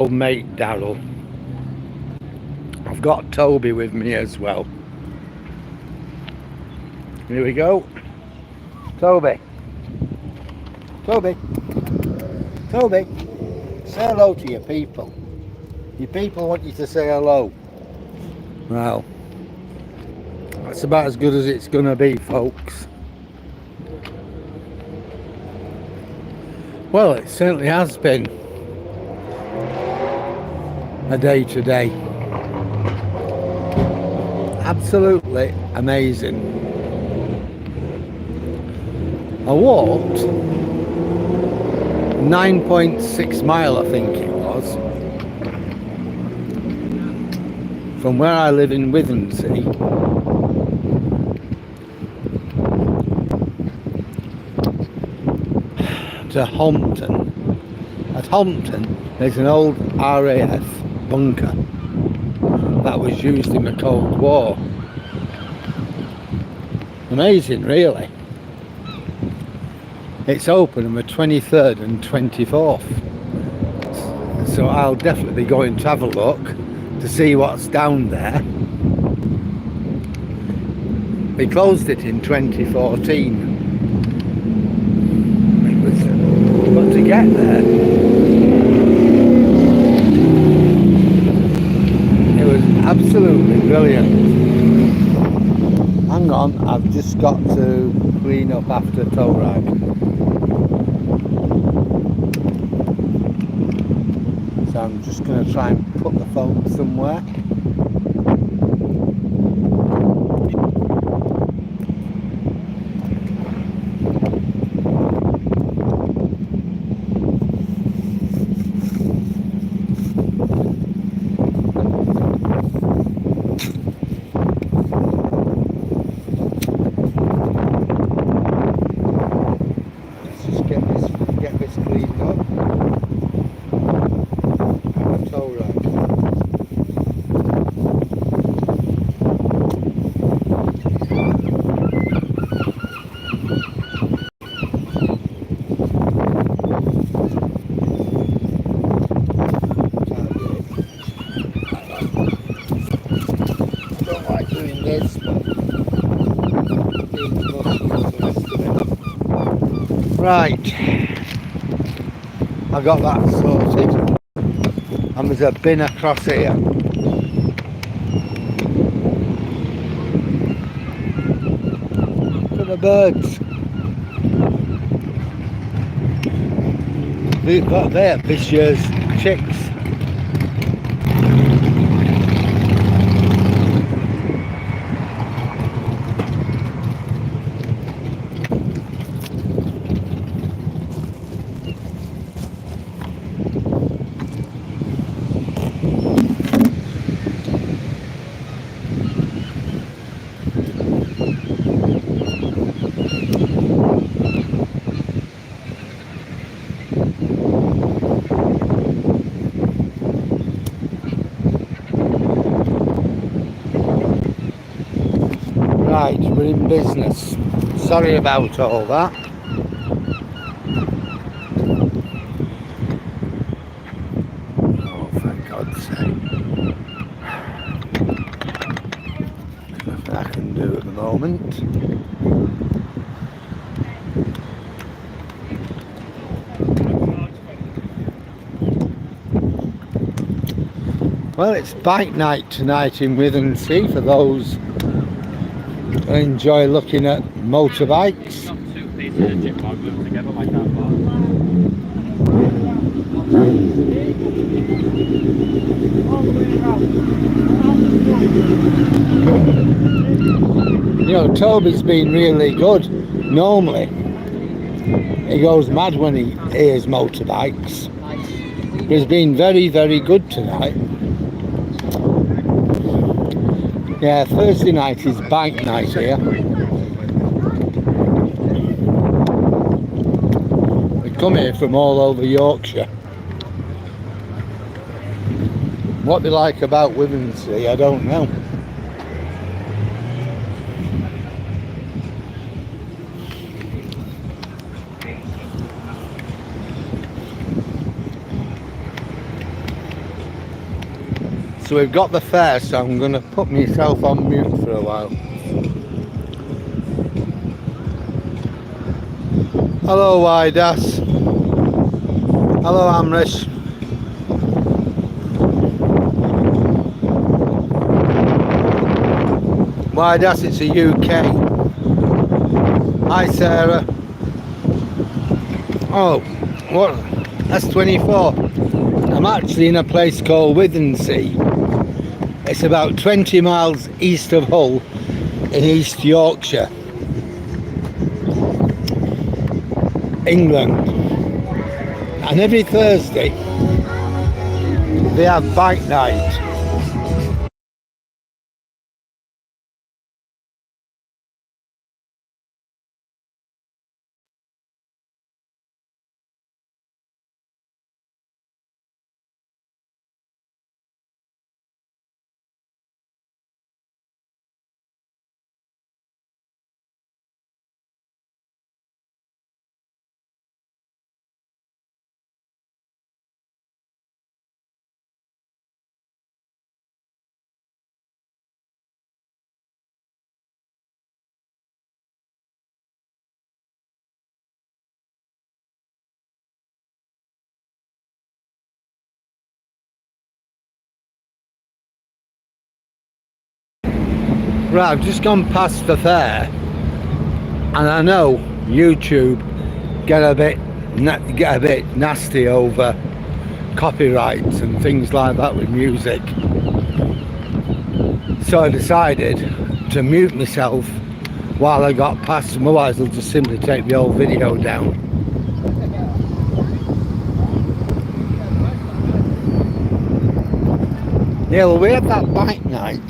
old mate Daryl. I've got Toby with me as well. Here we go. Toby. Toby. Toby. Say hello to your people. Your people want you to say hello. Well, that's about as good as it's gonna be, folks. Well, it certainly has been a day today. Absolutely amazing. I walked 9.6 miles, I think it was, from where I live in Withernsea to Hompton. At Hompton there's an old RAF bunker that was used in the Cold War. Amazing, really. It's open on the 23rd and 24th, so I'll definitely go and have a look to see what's down there. They closed it in 2014. But to get there, it was absolutely brilliant. Hang on, I've just got to clean up after tow rag. So I'm just going to try and put the phone somewhere. Right, I got that sorted, and there's a bin across here. For the birds. We've got there this year's chicks. Right, we're in business. Sorry about all that. Oh, for God's sake. Nothing I can do at the moment. Well, it's bike night tonight in Withernsea for those who enjoy looking at motorbikes. You know, Toby's been really good. Normally he goes mad when he hears motorbikes. He's been very, very good tonight. Yeah, Thursday night is bike night here. They come here from all over Yorkshire. What they like about Withernsea, I don't know. So we've got the fair, so I'm going to put myself on mute for a while. Hello Widas. Hello Amrish. Widas, it's a UK. Hi Sarah. Oh, what? That's 24. I'm actually in a place called Withernsea. It's about 20 miles east of Hull in East Yorkshire, England. And every Thursday they have bike night. Right, I've just gone past the fair, and I know YouTube get a bit nasty over copyrights and things like that with music. So I decided to mute myself while I got past them, otherwise they'll just simply take the whole video down. Yeah, well, we have that bike night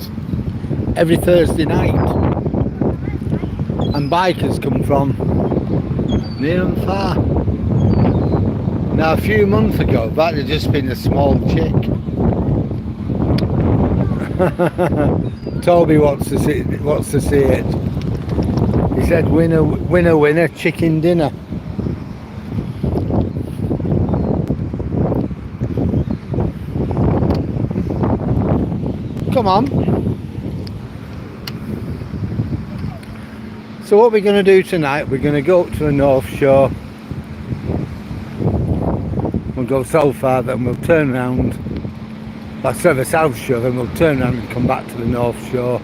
every Thursday night, and bikers come from near and far. Now a few months ago that had just been a small chick. Toby wants to see it. He said winner chicken dinner. Come on. So what we're going to do tonight, we're going to go up to the North Shore. We'll go so far, then we'll turn around. That's the South Shore, then we'll turn around and come back to the North Shore.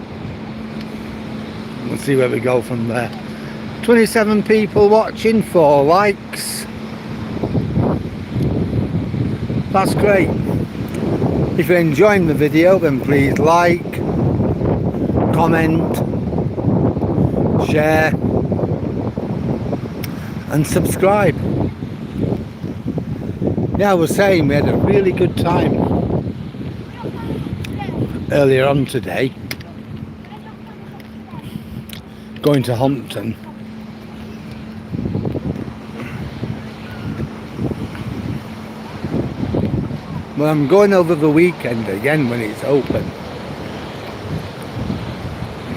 We'll see where we go from there. 27 people watching, 4 likes. That's great. If you're enjoying the video, then please like, comment, share and subscribe. Yeah, I was saying we had a really good time earlier on today going to Humpton. Well, I'm going over the weekend again when it's open.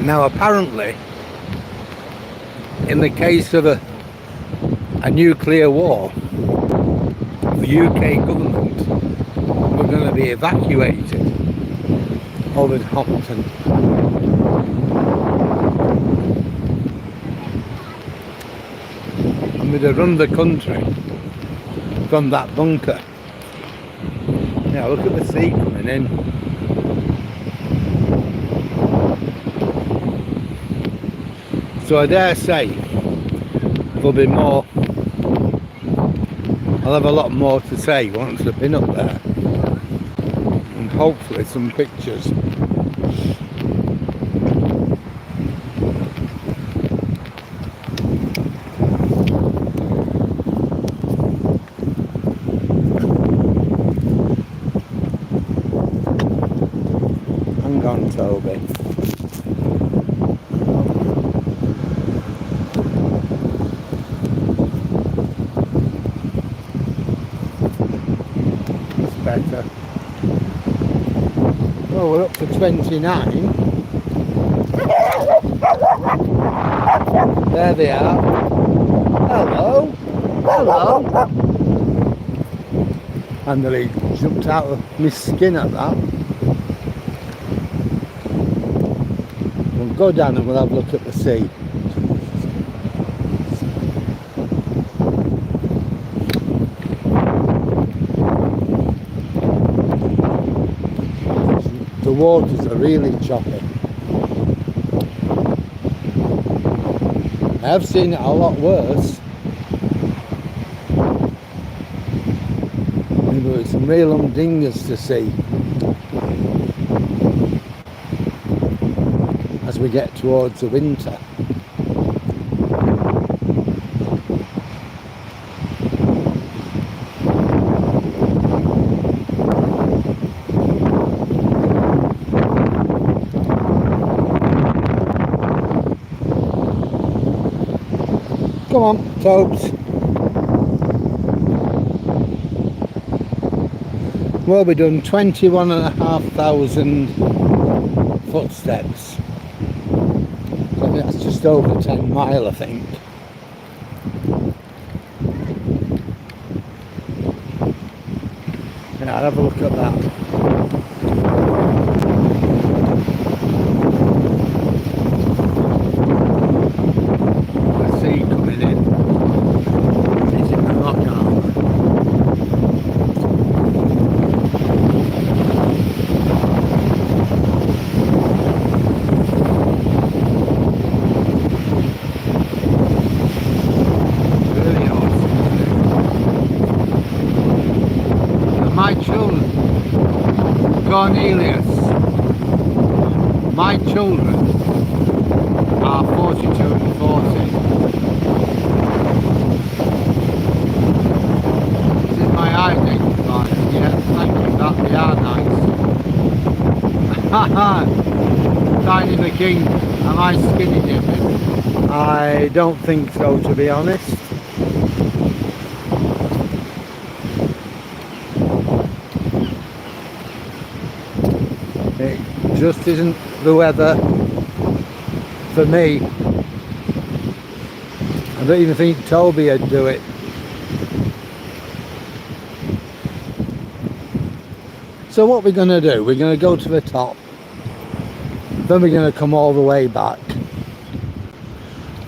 Now apparently, in the case of a nuclear war, the UK government were going to be evacuated over to Humpton. And we'd have run the country from that bunker. Yeah, look at the sea coming in. So I dare say there'll be more. I'll have a lot more to say once I've been up there, and hopefully some pictures. Hang on, Toby. Better. Well, we're up to 29. There they are. Hello. Hello. And nearly jumped out of my skin at that. We'll go down and we'll have a look at the sea. The waters are really choppy. I have seen it a lot worse. There were some real humdingers to see as we get towards the winter. Come on, Tobes. Well, we've done 21,500 footsteps. I think that's just over 10 mile, I think. Yeah, I'll have a look at that. Cornelius, my children are 42 and 40. This is my ID card. Yeah, thank you, they are nice. Tiny the King, am I skinny dipping? I don't think so, to be honest. It just isn't the weather for me. I don't even think Toby would do it. So what we're going to do, we're going to go to the top, then we're going to come all the way back,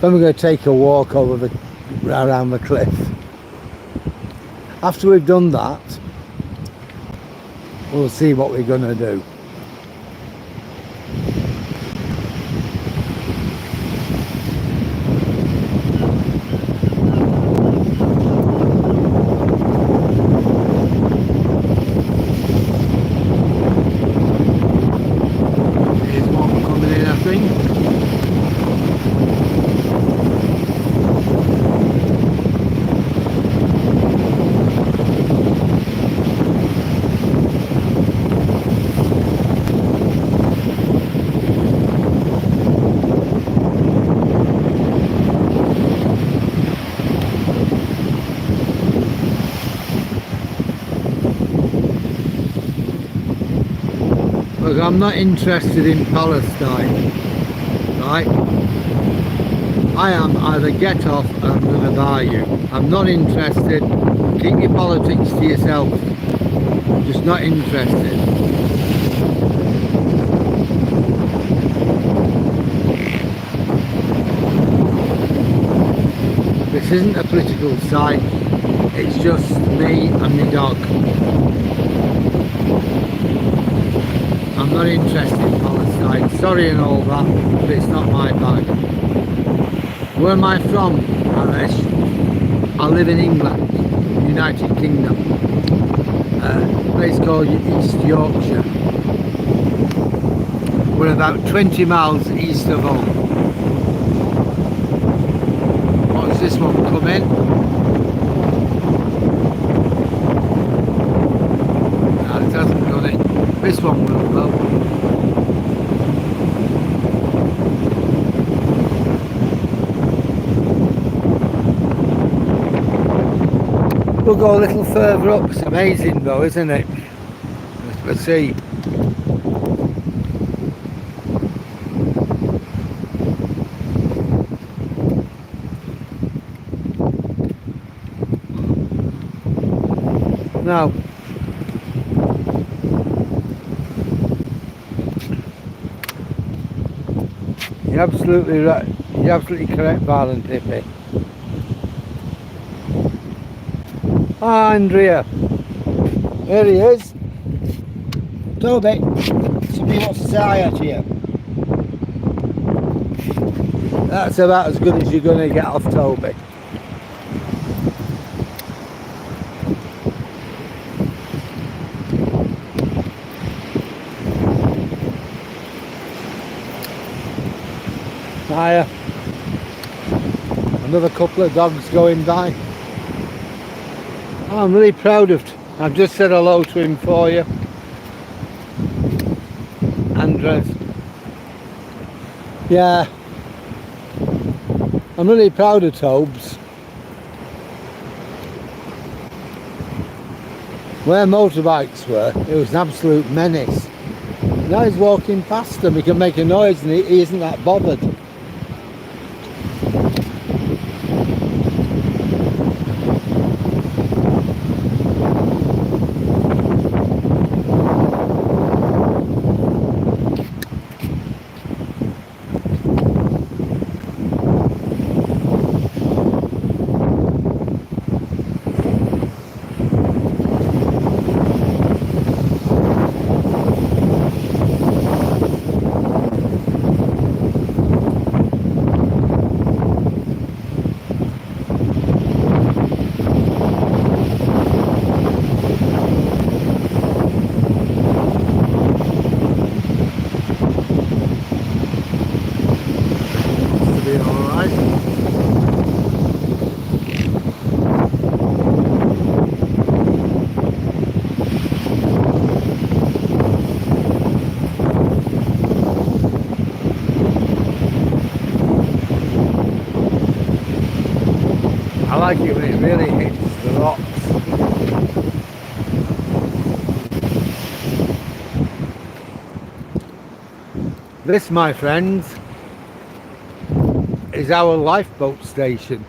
then we're going to take a walk over around the cliff. After we've done that, we'll see what we're going to do. Look, I'm not interested in Palestine, right? I am either get off and I'm going to buy you. I'm not interested. Keep your politics to yourself. I'm just not interested. This isn't a political site. It's just me and my dog. I'm not interested in Palestine, sorry and all that, but it's not my bag. Where am I from, Alice? I live in England, United Kingdom. A place called East Yorkshire. We're about 20 miles east of home. What's this one come in? No, it hasn't done it. This one will though. We'll go a little further up. It's amazing though, isn't it? Let's see. Now, You're absolutely right. You're absolutely correct, Violent Hippie. Ah, Andrea. There he is. Toby, somebody wants to say hi to you. That's about as good as you're going to get off Toby. Hiya. Another couple of dogs going by. Oh, I'm really proud of it. I've just said hello to him for you. Andres. Yeah. I'm really proud of Tobes. Where motorbikes were, it was an absolute menace. Now he's walking past them, he can make a noise and he isn't that bothered. I like it when it really hits the rocks. This, my friends, is our lifeboat station.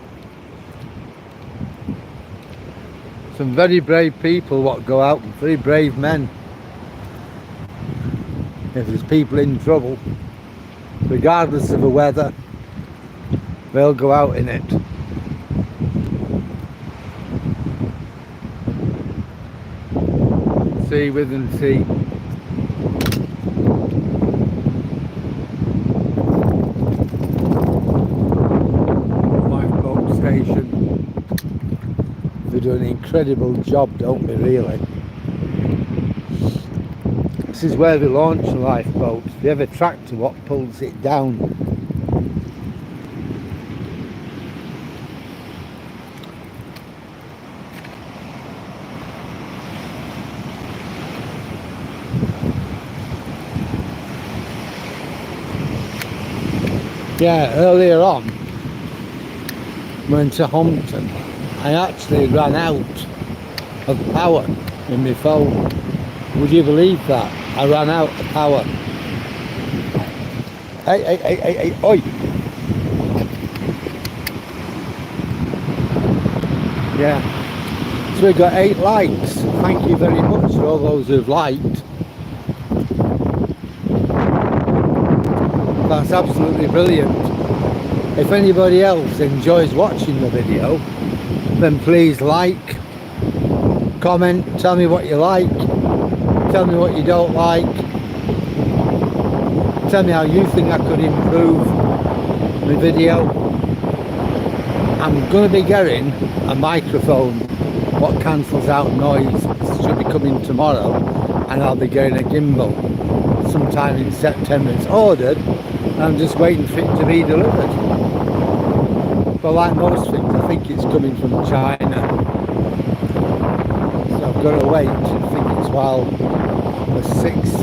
Some very brave people what go out, very brave men. If there's people in trouble, regardless of the weather, they'll go out in it. See Withernsea. Lifeboat station. They do an incredible job, don't they, really? This is where they launch the lifeboats. They have a tractor what pulls it down. Yeah, earlier on, went to Humpton, I actually ran out of power in my phone. Would you believe that? I ran out of power. Hey, oi! Yeah. So we got 8 likes. Thank you very much for all those who've liked. That's absolutely brilliant. If anybody else enjoys watching the video, then please like, comment, tell me what you like, tell me what you don't like, tell me how you think I could improve the video. I'm going to be getting a microphone what cancels out noise. It should be coming tomorrow, and I'll be getting a gimbal sometime in September. It's ordered, and I'm just waiting for it to be delivered. But like most things, I think it's coming from China, so I've got to wait. I think it's while the 6th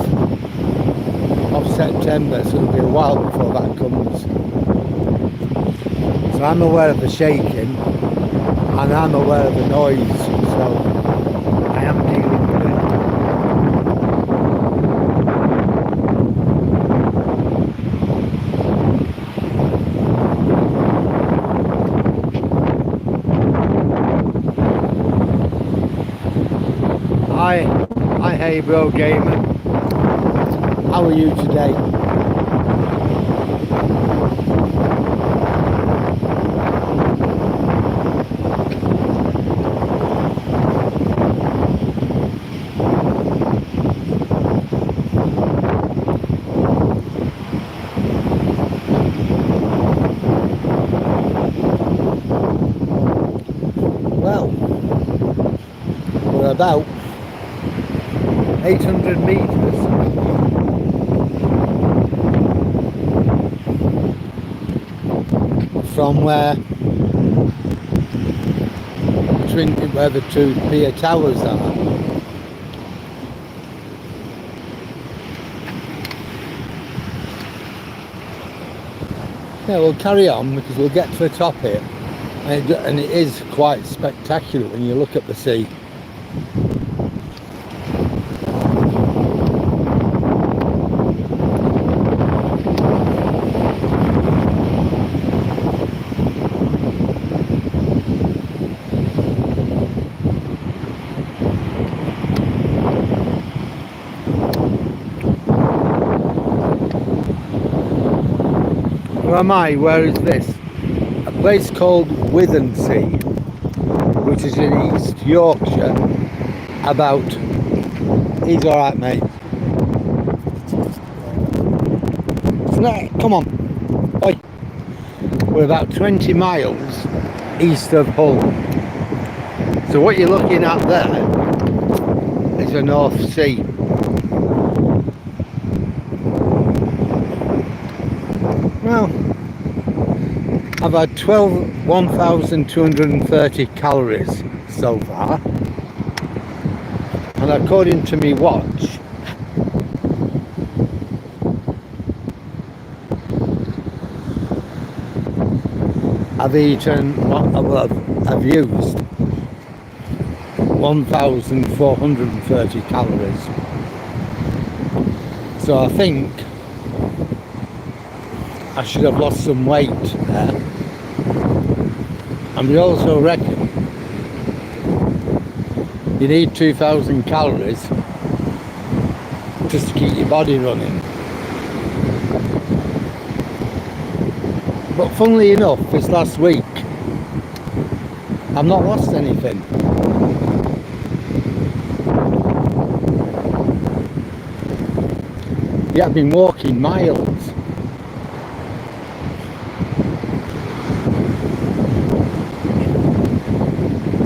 of September, so it'll be a while before that comes. So I'm aware of the shaking, and I'm aware of the noise, so I am dealing with it. Hi, hey bro gamer, how are you today? Well, we're about 800 metres from where the two pier towers are. Yeah, we'll carry on because we'll get to the top here, and it is quite spectacular when you look at the sea. Where am I? Where is this? A place called Withernsea, which is in East Yorkshire. He's alright, mate. Come on. Oi. We're about 20 miles east of Hull. So what you're looking at there is the North Sea. Well, I've had 1,230 calories so far, and according to my watch, I've used 1,430 calories. So I think I should have lost some weight there. And we also reckon you need 2,000 calories just to keep your body running. But funnily enough, this last week I've not lost anything. Yeah, I've been walking miles.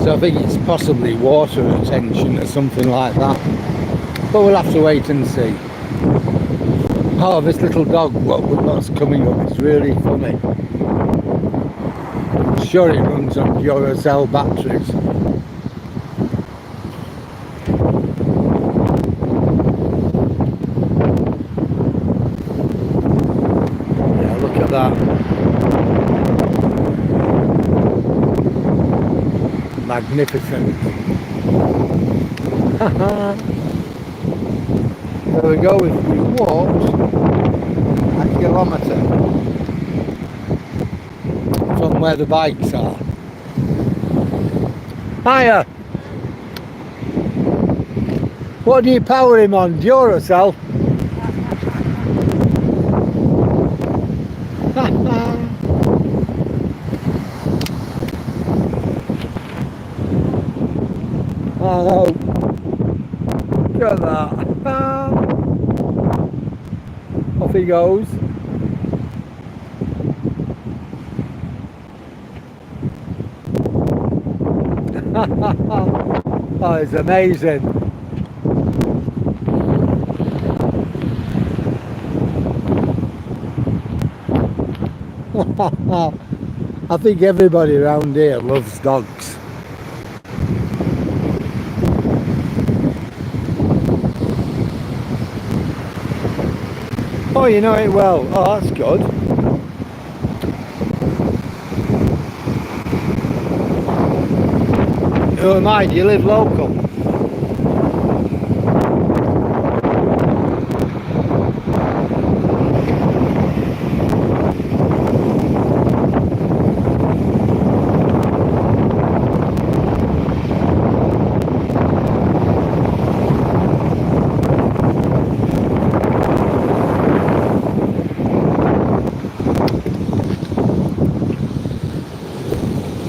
So I think it's possibly water retention or something like that. But we'll have to wait and see. Oh, this little dog, what's coming up, it's really funny. Sure, it runs on Duracell batteries. Yeah, look at that. Magnificent. There we go. If we walked a kilometre from where the bikes are. Hiya! What do you power him on? Duracell? Oh, look at that. Off he goes. Oh, it's amazing. I think everybody around here loves dogs. Oh, you know it well. Oh, that's good. Who am I? Do you live local?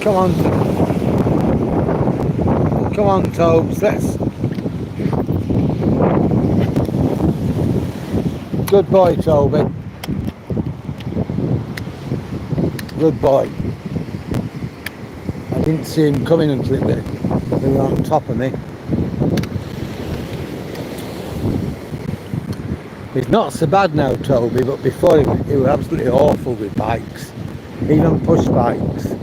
Come on. Come on, Tobes. Let's. Good boy, Toby. Good boy. I didn't see him coming until they were on top of me. He's not so bad now, Toby, but before he was absolutely awful with bikes, even push bikes.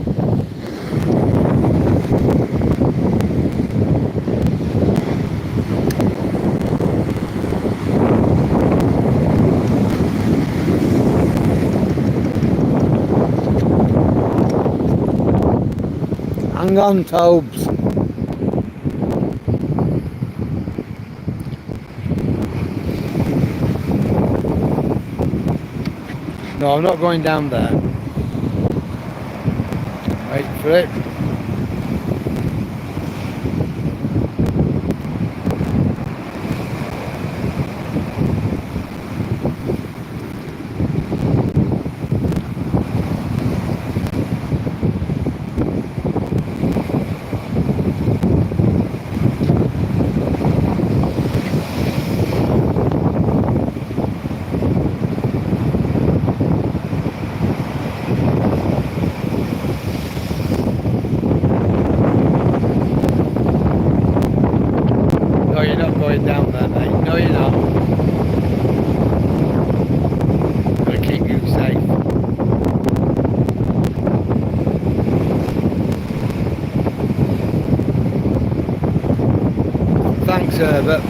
Hang on, Tobes. No, I'm not going down there. Wait for it. No, you're not going down there, mate. No, you're not. Gotta keep you safe. Thanks, Herbert.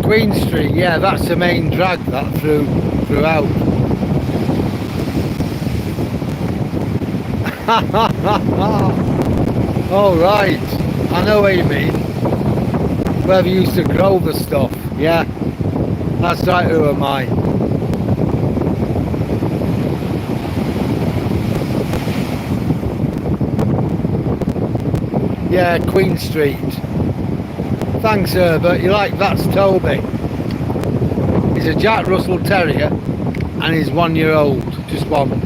Queen Street, yeah, that's the main drag that throughout. Oh right, I know what you mean. Where we used to grow the stuff, yeah. That's right, who am I? Yeah, Queen Street. Thanks, Herbert. You like that's Toby. He's a Jack Russell Terrier and he's 1 year old, just one.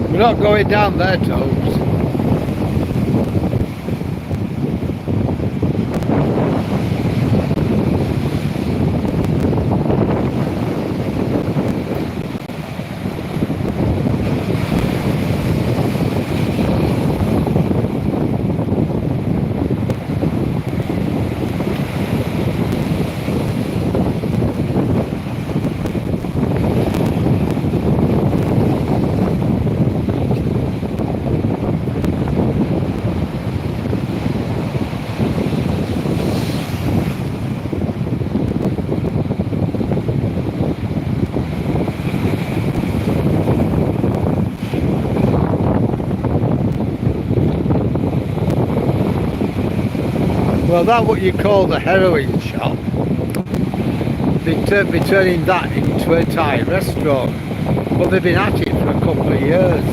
We're not going down there, Tobes. Well, that's what you call the heroin shop. They'd be turning that into a Thai restaurant. But they've been at it for a couple of years.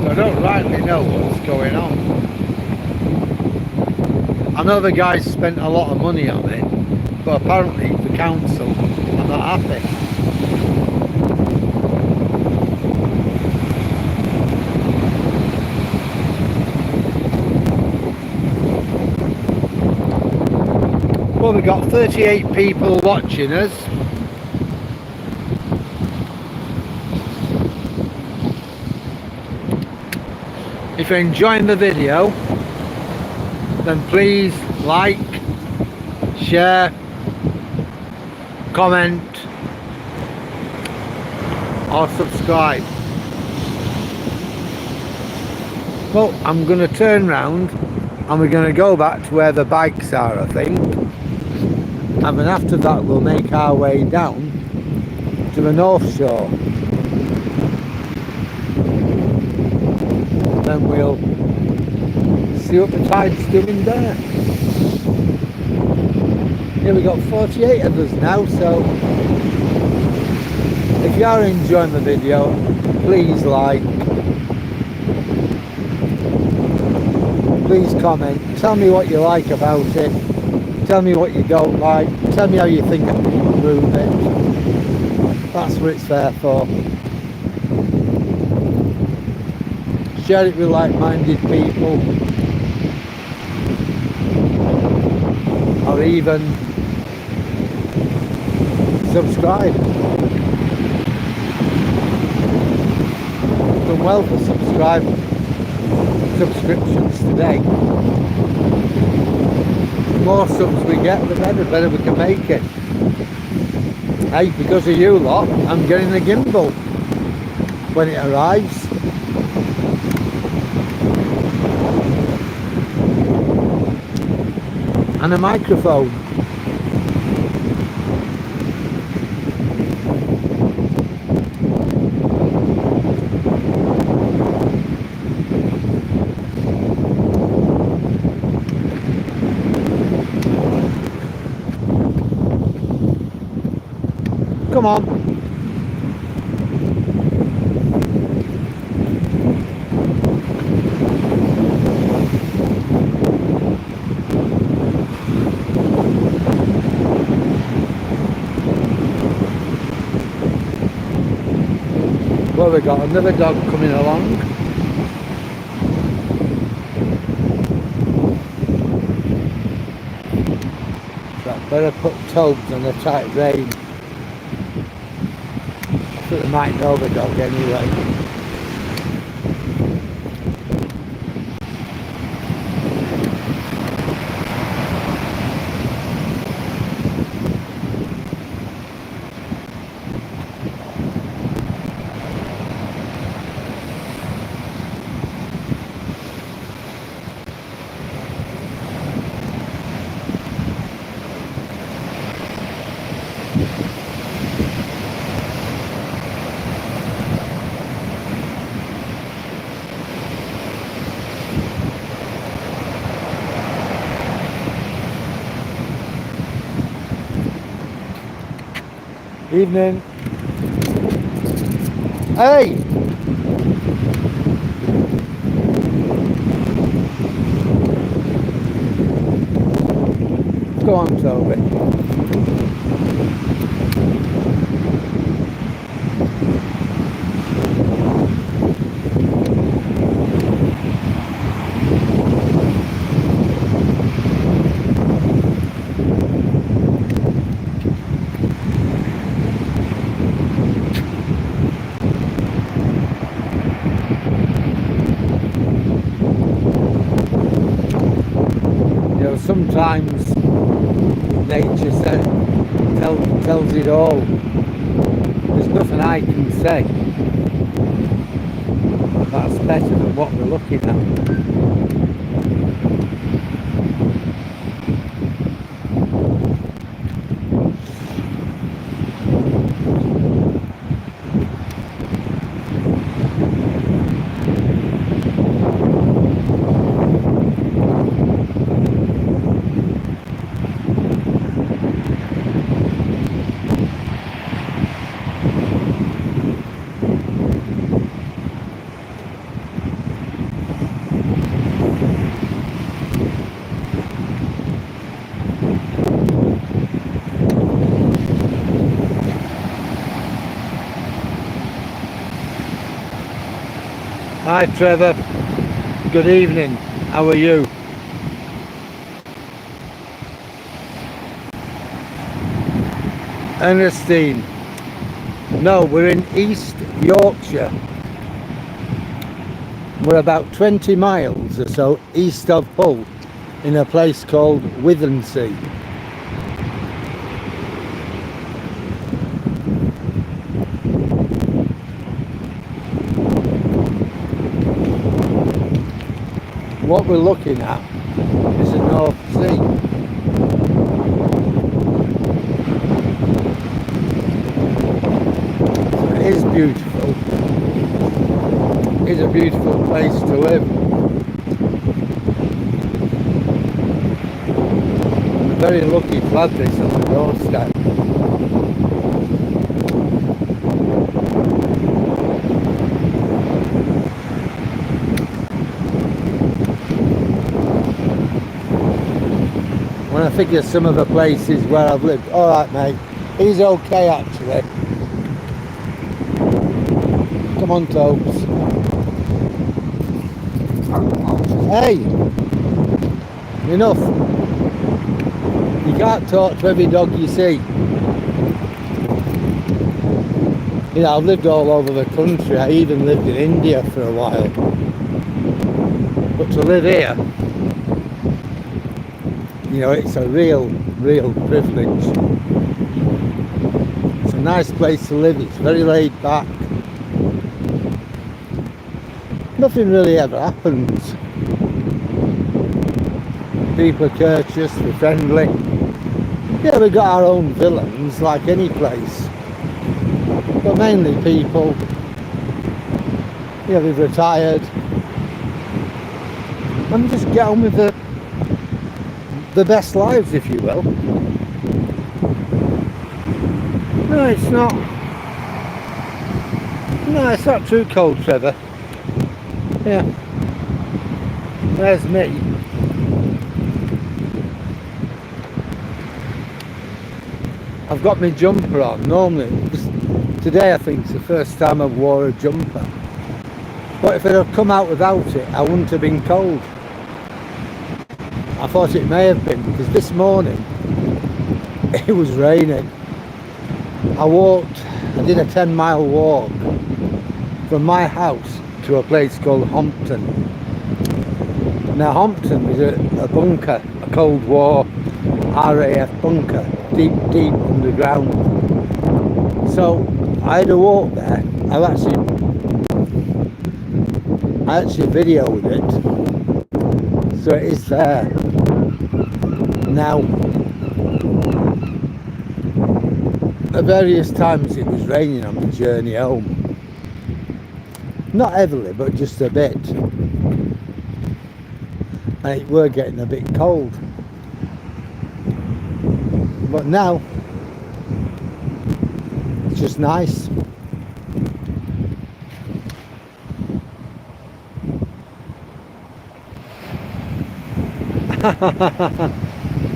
So I don't rightly know what's going on. I know the guys spent a lot of money on it, but apparently the council are not happy. Well, we've got 38 people watching us. If you're enjoying the video, then please like, share, comment or subscribe. Well, I'm going to turn round and we're going to go back to where the bikes are, I think. And then after that we'll make our way down to the North Shore. then we'll see what the tide's doing there. Yeah, we got 48 of us now, so if you are enjoying the video, please like, please comment, tell me what you like about it, tell me what you don't like, tell me how you think I can improve it. That's what it's there for. Share it with like-minded people, or even subscribe. Done well for subscriptions today. The more subs we get, the better we can make it. Hey, because of you lot, I'm getting a gimbal when it arrives. And a microphone. Come on. Well, we got another dog coming along. So I better put tubs on a tight rein. I think they might know the dog anyway. Evening. Hey! Go on, Toby. Sometimes nature tells it all. There's nothing I can say that's better than what we're looking at. Hi Trevor, good evening, how are you? Ernestine, no, we're in East Yorkshire. We're about 20 miles or so east of Hull in a place called Withernsea. What we're looking at is the North Sea. So it is beautiful. is a beautiful place to live. I'm a very lucky to have this on the doorstep. When I figure some of the places where I've lived, alright mate, he's okay actually. Come on, Tobes. Hey! Enough. You can't talk to every dog you see. You know, I've lived all over the country. I even lived in India for a while. But to live here, you know, it's a real privilege. It's a nice place to live. It's very laid back. Nothing really ever happens. People are courteous, they're friendly. Yeah, we've got our own villains like any place. But mainly people, you know, they've retired. And just get on with the best lives, if you will. No, it's not. No, it's not too cold, Trevor. Yeah. There's me. I've got my jumper on. Normally, today I think it's the first time I've wore a jumper. But if it had come out without it, I wouldn't have been cold. I thought it may have been, because this morning it was raining. I did a 10-mile walk from my house to a place called Hompton. Now Hompton was a bunker, a Cold War RAF bunker, deep underground. So I had a walk there. I actually videoed it, so it is there. Now, at various times it was raining on the journey home. Not heavily, but just a bit. And it were getting a bit cold. But now, it's just nice.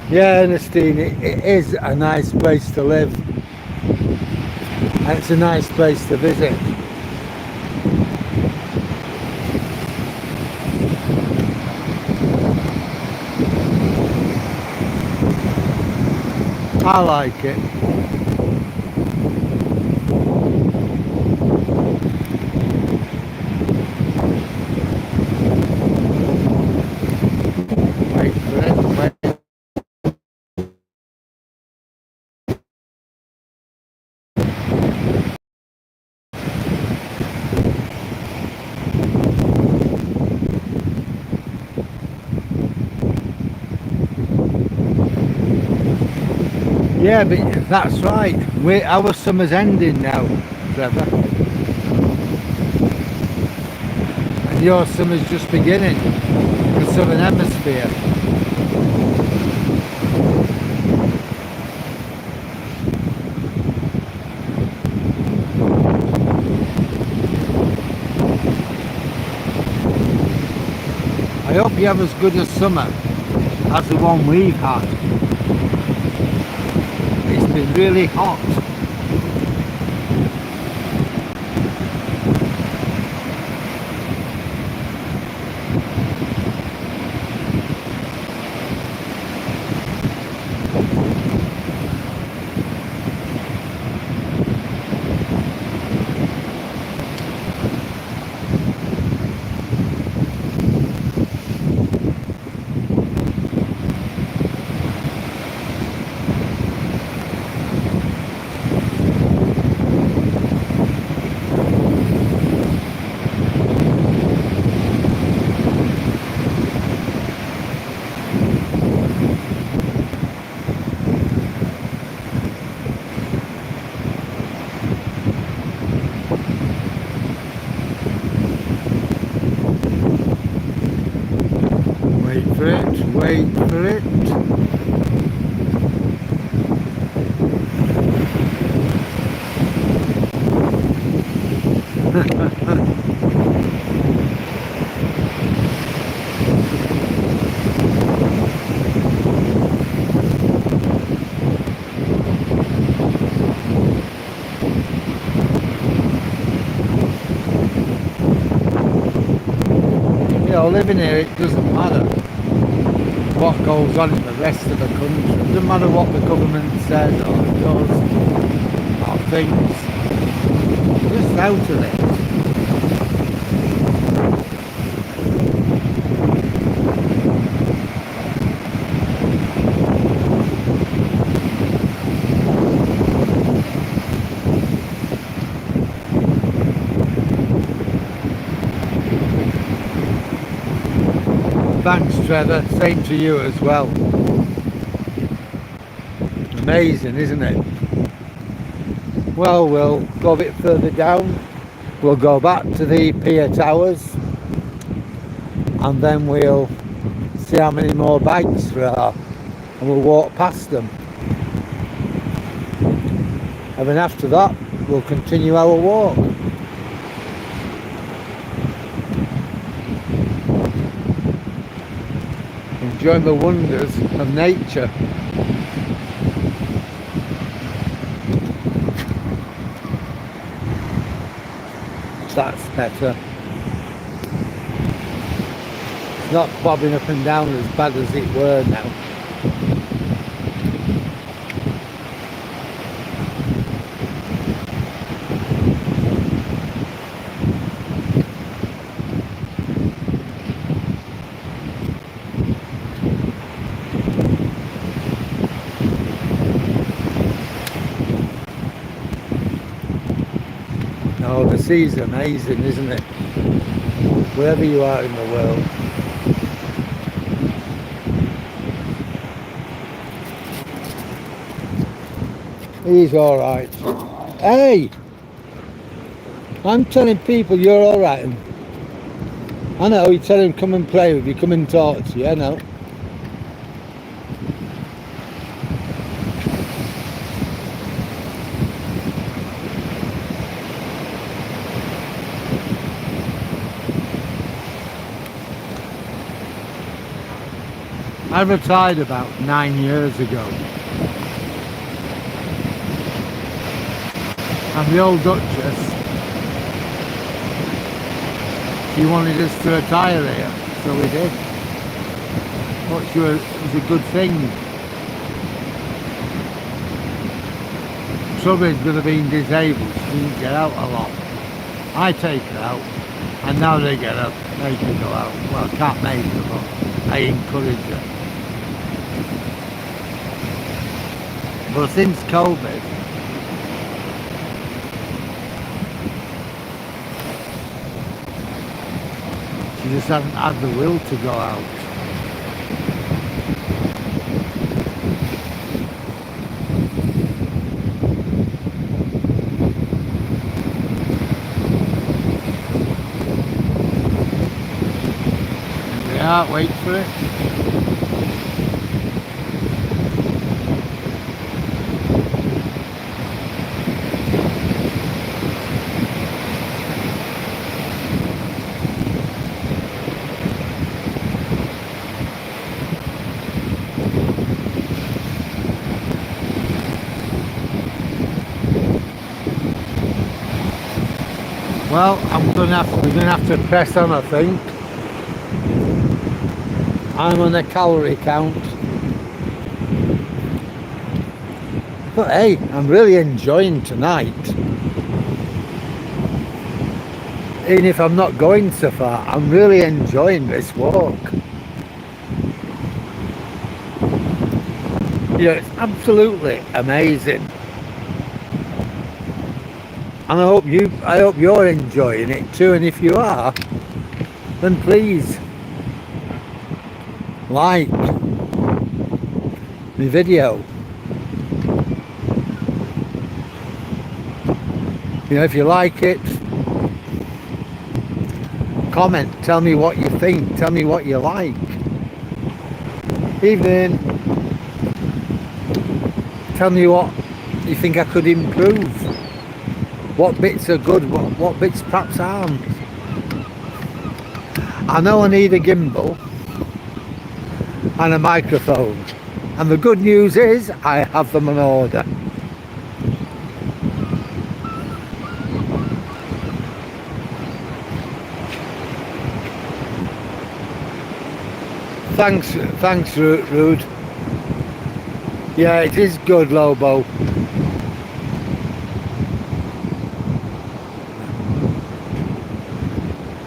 Yeah, Ernestine, it is a nice place to live. And it's a nice place to visit. I like it. Wait for it, wait. Yeah, but that's right. Our summer's ending now, Trevor. And your summer's just beginning. The Southern Hemisphere. I hope you have as good a summer as the one we've had. It's been really hot. You know, living here, it doesn't matter what goes on in the rest of the country. It doesn't matter what the government says or does or thinks. Just out of it. Thanks, Trevor. Same to you as well. Amazing, isn't it? Well, we'll go a bit further down. We'll go back to the pier towers, and then we'll see how many more bikes there are, and we'll walk past them. And then after that, we'll continue our walk. Enjoying the wonders of nature. That's better. It's not bobbing up and down as bad as it were now. Oh, the sea's amazing, isn't it? Wherever you are in the world. He's alright. Hey! I'm telling people you're alright. I know, you tell him come and play with you, come and talk to you, I know. I retired about 9 years ago. And the old Duchess, she wanted us to retire here, so we did. But it was a good thing. Trouble is, with her being disabled, she didn't get out a lot. I take her out, and now they get her, they can go out. Well, I can't make her, but I encourage her. But since COVID, she just hasn't had the will to go out. Yeah, wait for it. Well, we're gonna have to press on, I think. I'm on a calorie count. But hey, I'm really enjoying tonight. Even if I'm not going so far, I'm really enjoying this walk. Yeah, it's absolutely amazing. And I hope you're enjoying it too, and if you are, then please like the video. You know, if you like it, comment, tell me what you think, tell me what you like. Even tell me what you think I could improve. what bits are good, what bits perhaps aren't. I know I need a gimbal and a microphone, and the good news is I have them on order. Thanks, Rude. Yeah, it is good, Lobo.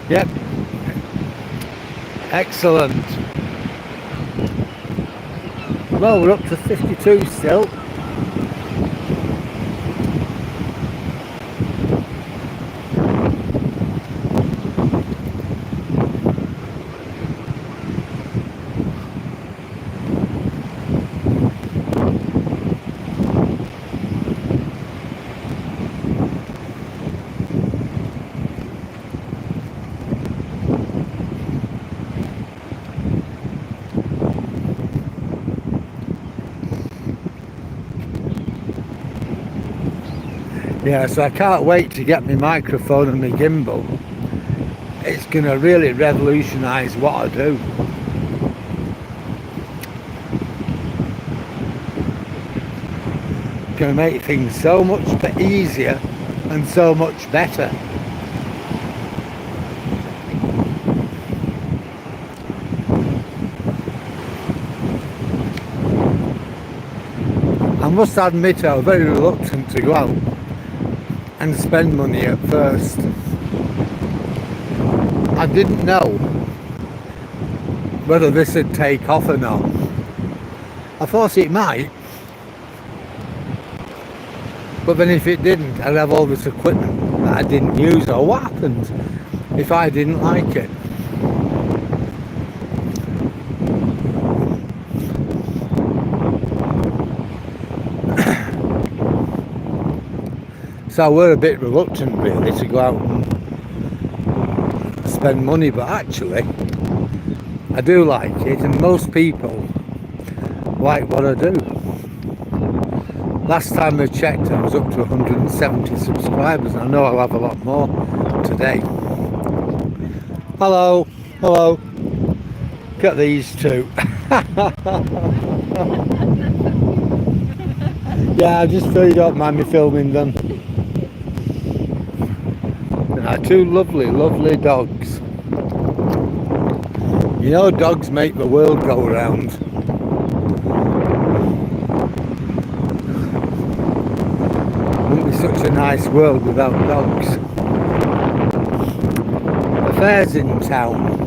Yep. Excellent. Well, we're up to 52 still. Yeah, so I can't wait to get my microphone and my gimbal. It's going to really revolutionise what I do. It's going to make things so much easier and so much better. I must admit I was very reluctant to go out and spend money at first. I didn't know whether this would take off or not. I thought it might, but then if it didn't, I'd have all this equipment that I didn't use. Or what happens if I didn't like it? So we're a bit reluctant really to go out and spend money, but actually I do like it, and most people like what I do. Last time I checked I was up to 170 subscribers, and I know I'll have a lot more today. Hello, hello. Got these two. Yeah, I just thought you don't mind me filming them. Two lovely dogs. You know, dogs make the world go round. Wouldn't be such a nice world without dogs. The fair's in town.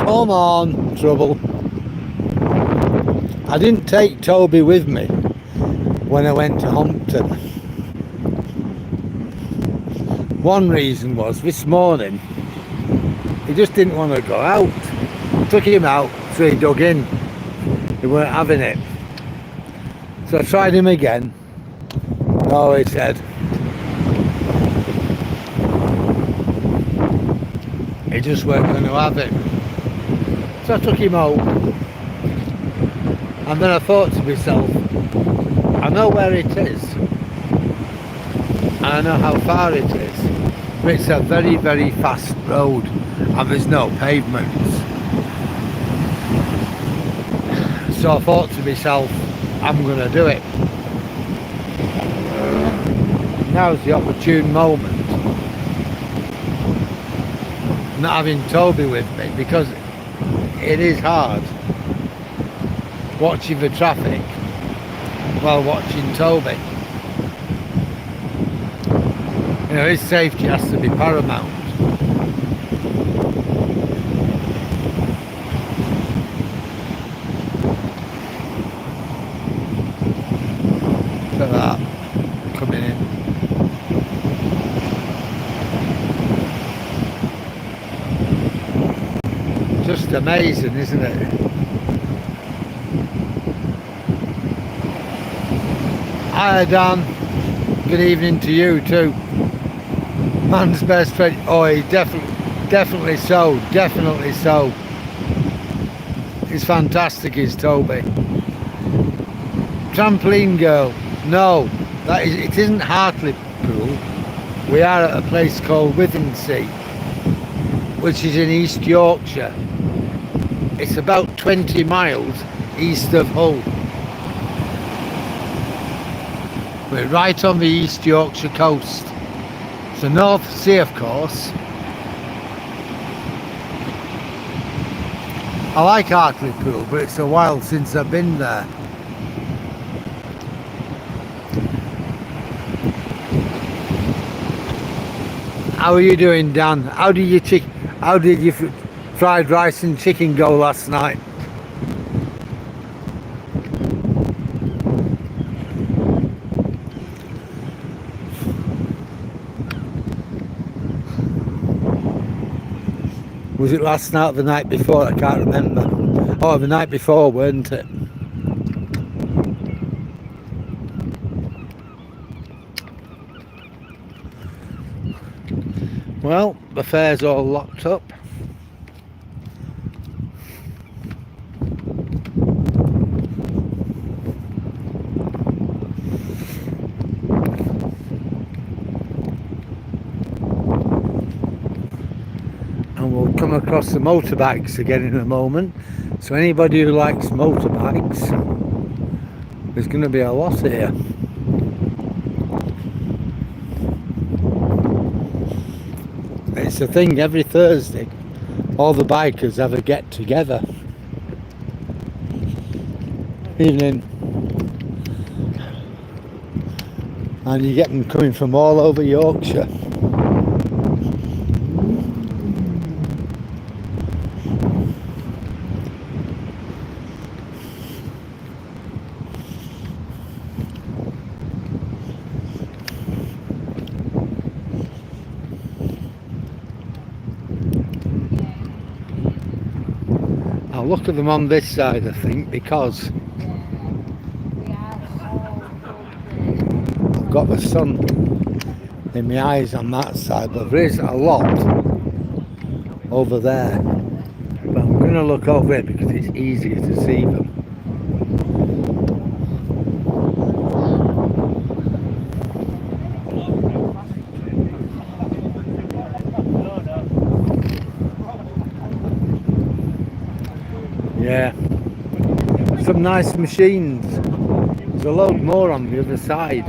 Come on, Trouble. I didn't take Toby with me when I went to Humpton. One reason was this morning he just didn't want to go out. Took him out, so he dug in. He weren't having it. So I tried him again. No, he said. He just weren't going to have it. So I took him out. And then I thought to myself, I know where it is. And I know how far it is. But it's a very, very fast road and there's no pavements. So I thought to myself, I'm going to do it. Now's the opportune moment. Not having Toby with me, because it is hard watching the traffic while watching Toby. You know, his safety has to be paramount. Look at that, coming in. Just amazing, isn't it? Hi Dan, good evening to you too. Man's best friend. Oh, he definitely so. He's fantastic, is Toby. Trampoline girl. No, it isn't Hartlepool. We are at a place called Withernsea, which is in East Yorkshire. It's about 20 miles east of Hull. We're right on the East Yorkshire coast. It's the North Sea, of course. I like Hartlepool, but it's a while since I've been there. How are you doing, Dan? How did your fried rice and chicken go last night? Was it last night or the night before? I can't remember. Oh, the night before, weren't it? Well, the fair's all locked up. And we'll come across the motorbikes again in a moment. So anybody who likes motorbikes, there's going to be a lot here. It's a thing every Thursday. All the bikers have a get together. Evening. And you get them coming from all over Yorkshire. I'll look at them on this side, I think, because I've got the sun in my eyes on that side, but there is a lot over there. But I'm going to look over it because it's easier to see them. Yeah, some nice machines. There's a load more on the other side,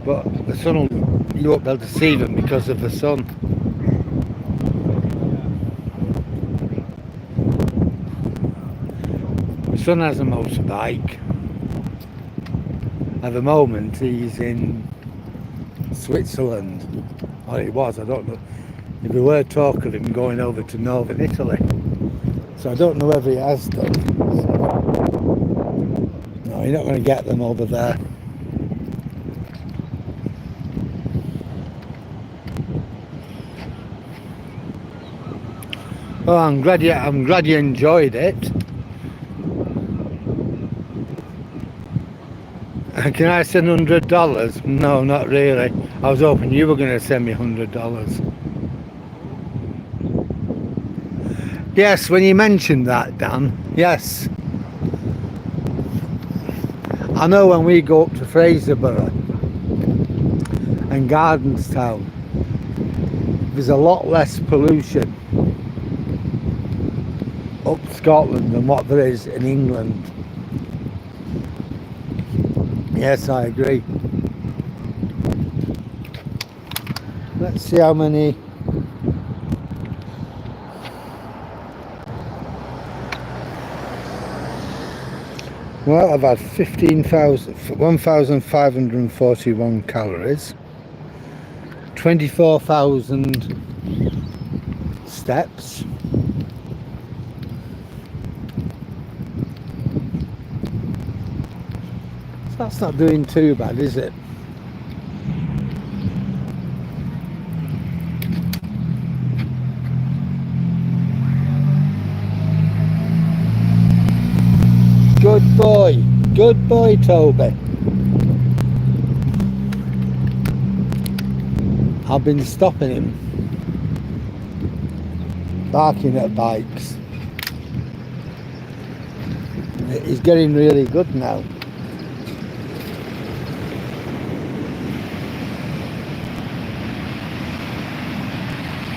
but the sun you won't be able to see them because of the sun. My son has a motorbike. At the moment he's in Switzerland, or he was, I don't know. There were talk of him going over to northern Italy. So I don't know whether he has done. No, you're not going to get them over there. Oh, I'm glad you enjoyed it. Can I send $100? No, not really. I was hoping you were going to send me $100. Yes, when you mentioned that, Dan, yes. I know when we go up to Fraserburgh and Gardenstown, there's a lot less pollution up Scotland than what there is in England. Yes, I agree. Let's see how many. Well, I've had 1,541 calories, 24,000 steps, so that's not doing too bad, is it? Good boy, Toby. I've been stopping him, barking at bikes. He's getting really good now.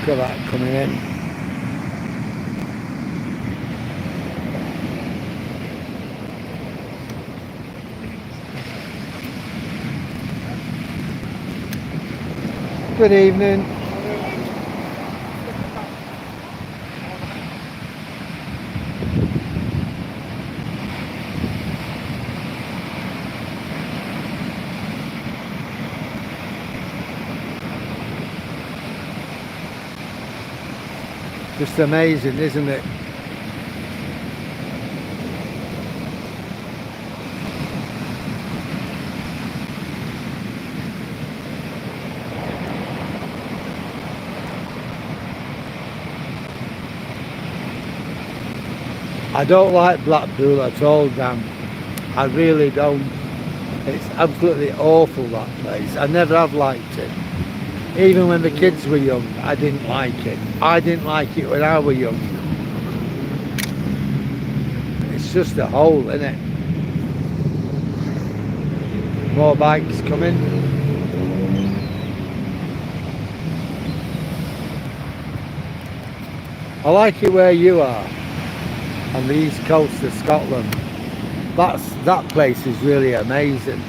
at that coming in. Good evening. Just amazing, isn't it? I don't like Blackpool at all, Dan. I really don't. It's absolutely awful, that place. I never have liked it. Even when the kids were young, I didn't like it. I didn't like it when I was young. It's just a hole, isn't it? More bikes coming. I like it where you are, on the east coast of Scotland. That place is really amazing.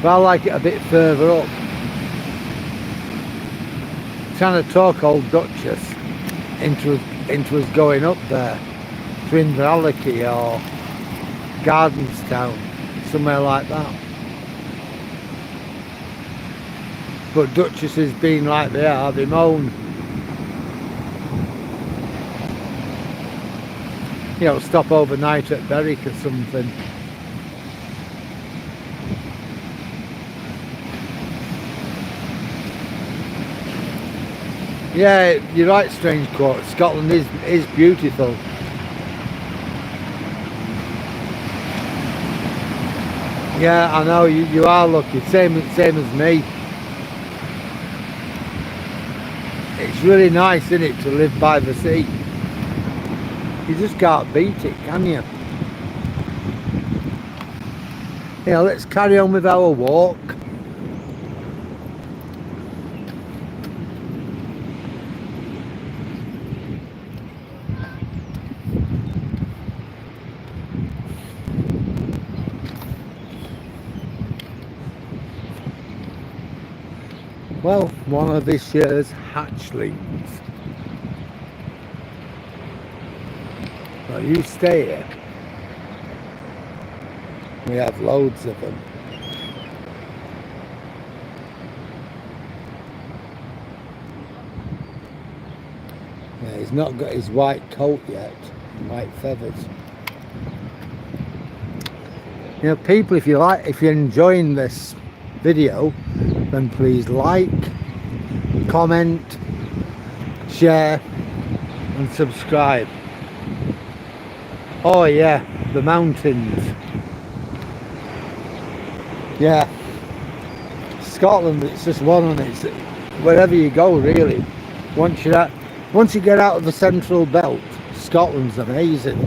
But I like it a bit further up. Trying to talk old Duchess into us going up there to Inverality or Gardenstown, somewhere like that. But Duchess has been like they are, they moan. You know, stop overnight at Berwick or something. Yeah, you're right, Strange Court. Scotland is beautiful. Yeah, I know, you are lucky, same as me. It's really nice, isn't it, to live by the sea? You just can't beat it, can you? Yeah, let's carry on with our walk. Well, one of this year's hatchlings. Well, you stay here. We have loads of them. Yeah, he's not got his white coat yet, white feathers. You know, people, if you're enjoying this video, then please like, comment, share and subscribe. Oh yeah, the mountains. Yeah, Scotland, it's just one on it. Wherever you go, really. Once you get out of the central belt, Scotland's amazing.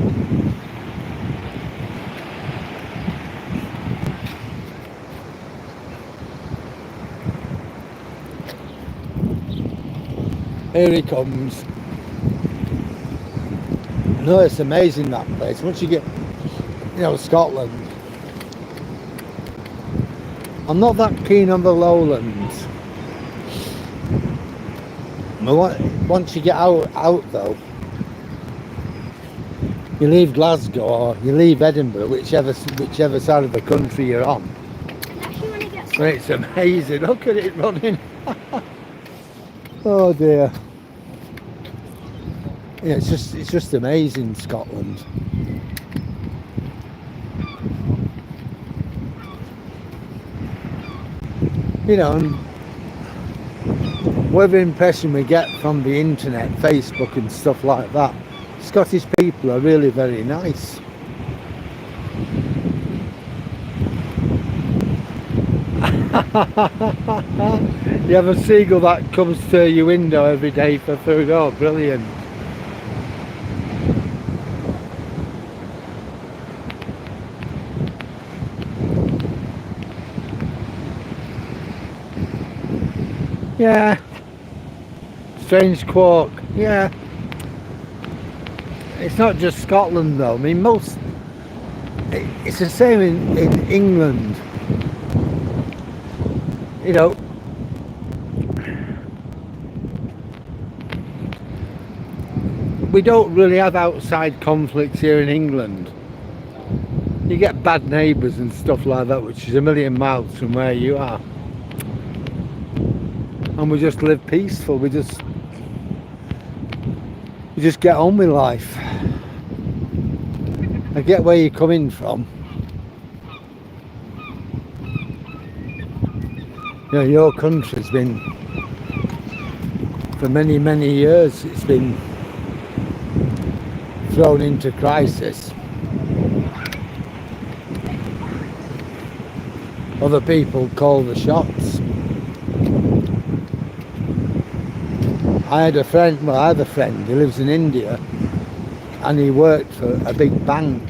Here he comes. No, it's amazing, that place. Once you get, you know, Scotland. I'm not that keen on the lowlands. Once you get out though, you leave Glasgow or you leave Edinburgh, whichever side of the country you're on. But it's amazing. Look at it running. Oh dear. Yeah, it's just amazing, Scotland. You know, and whatever impression we get from the internet, Facebook and stuff like that, Scottish people are really very nice. You have a seagull that comes to your window every day for food. Oh, brilliant. Yeah. Strange quark. Yeah. It's not just Scotland though. I mean, it's the same in England. You know, we don't really have outside conflicts here in England. You get bad neighbours and stuff like that, which is a million miles from where you are. And we just live peaceful. We just get on with life. I get where you're coming from. You know, your country's been, for many, many years, it's been thrown into crisis. Other people call the shots. I have a friend, he lives in India, and he worked for a big bank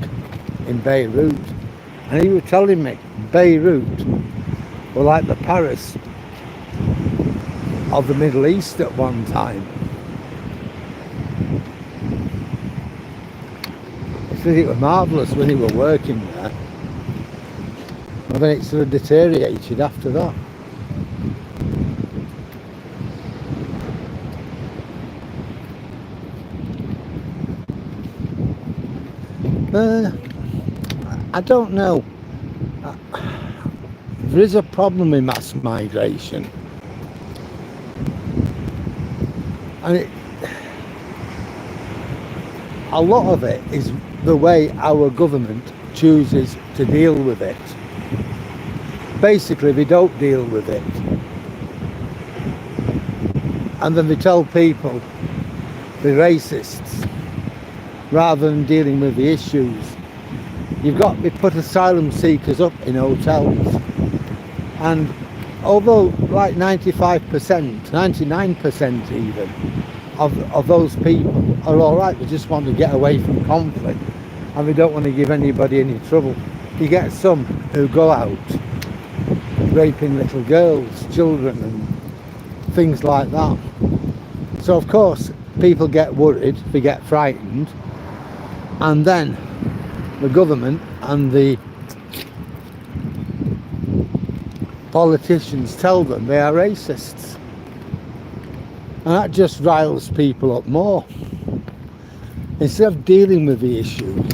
in Beirut, and he was telling me Beirut were like the Paris of the Middle East at one time. He said it was marvellous when he was working there, and then it sort of deteriorated after that. I don't know. There is a problem with mass migration, and a lot of it is the way our government chooses to deal with it. Basically, they don't deal with it, and then they tell people they're racists rather than dealing with the issues. We put asylum seekers up in hotels, and although like 95%, 99% even of those people are alright, they just want to get away from conflict and they don't want to give anybody any trouble. You get some who go out raping little girls, children and things like that. So of course people get worried, they get frightened, and then the government and the politicians tell them they are racists, and that just riles people up more. Instead of dealing with the issue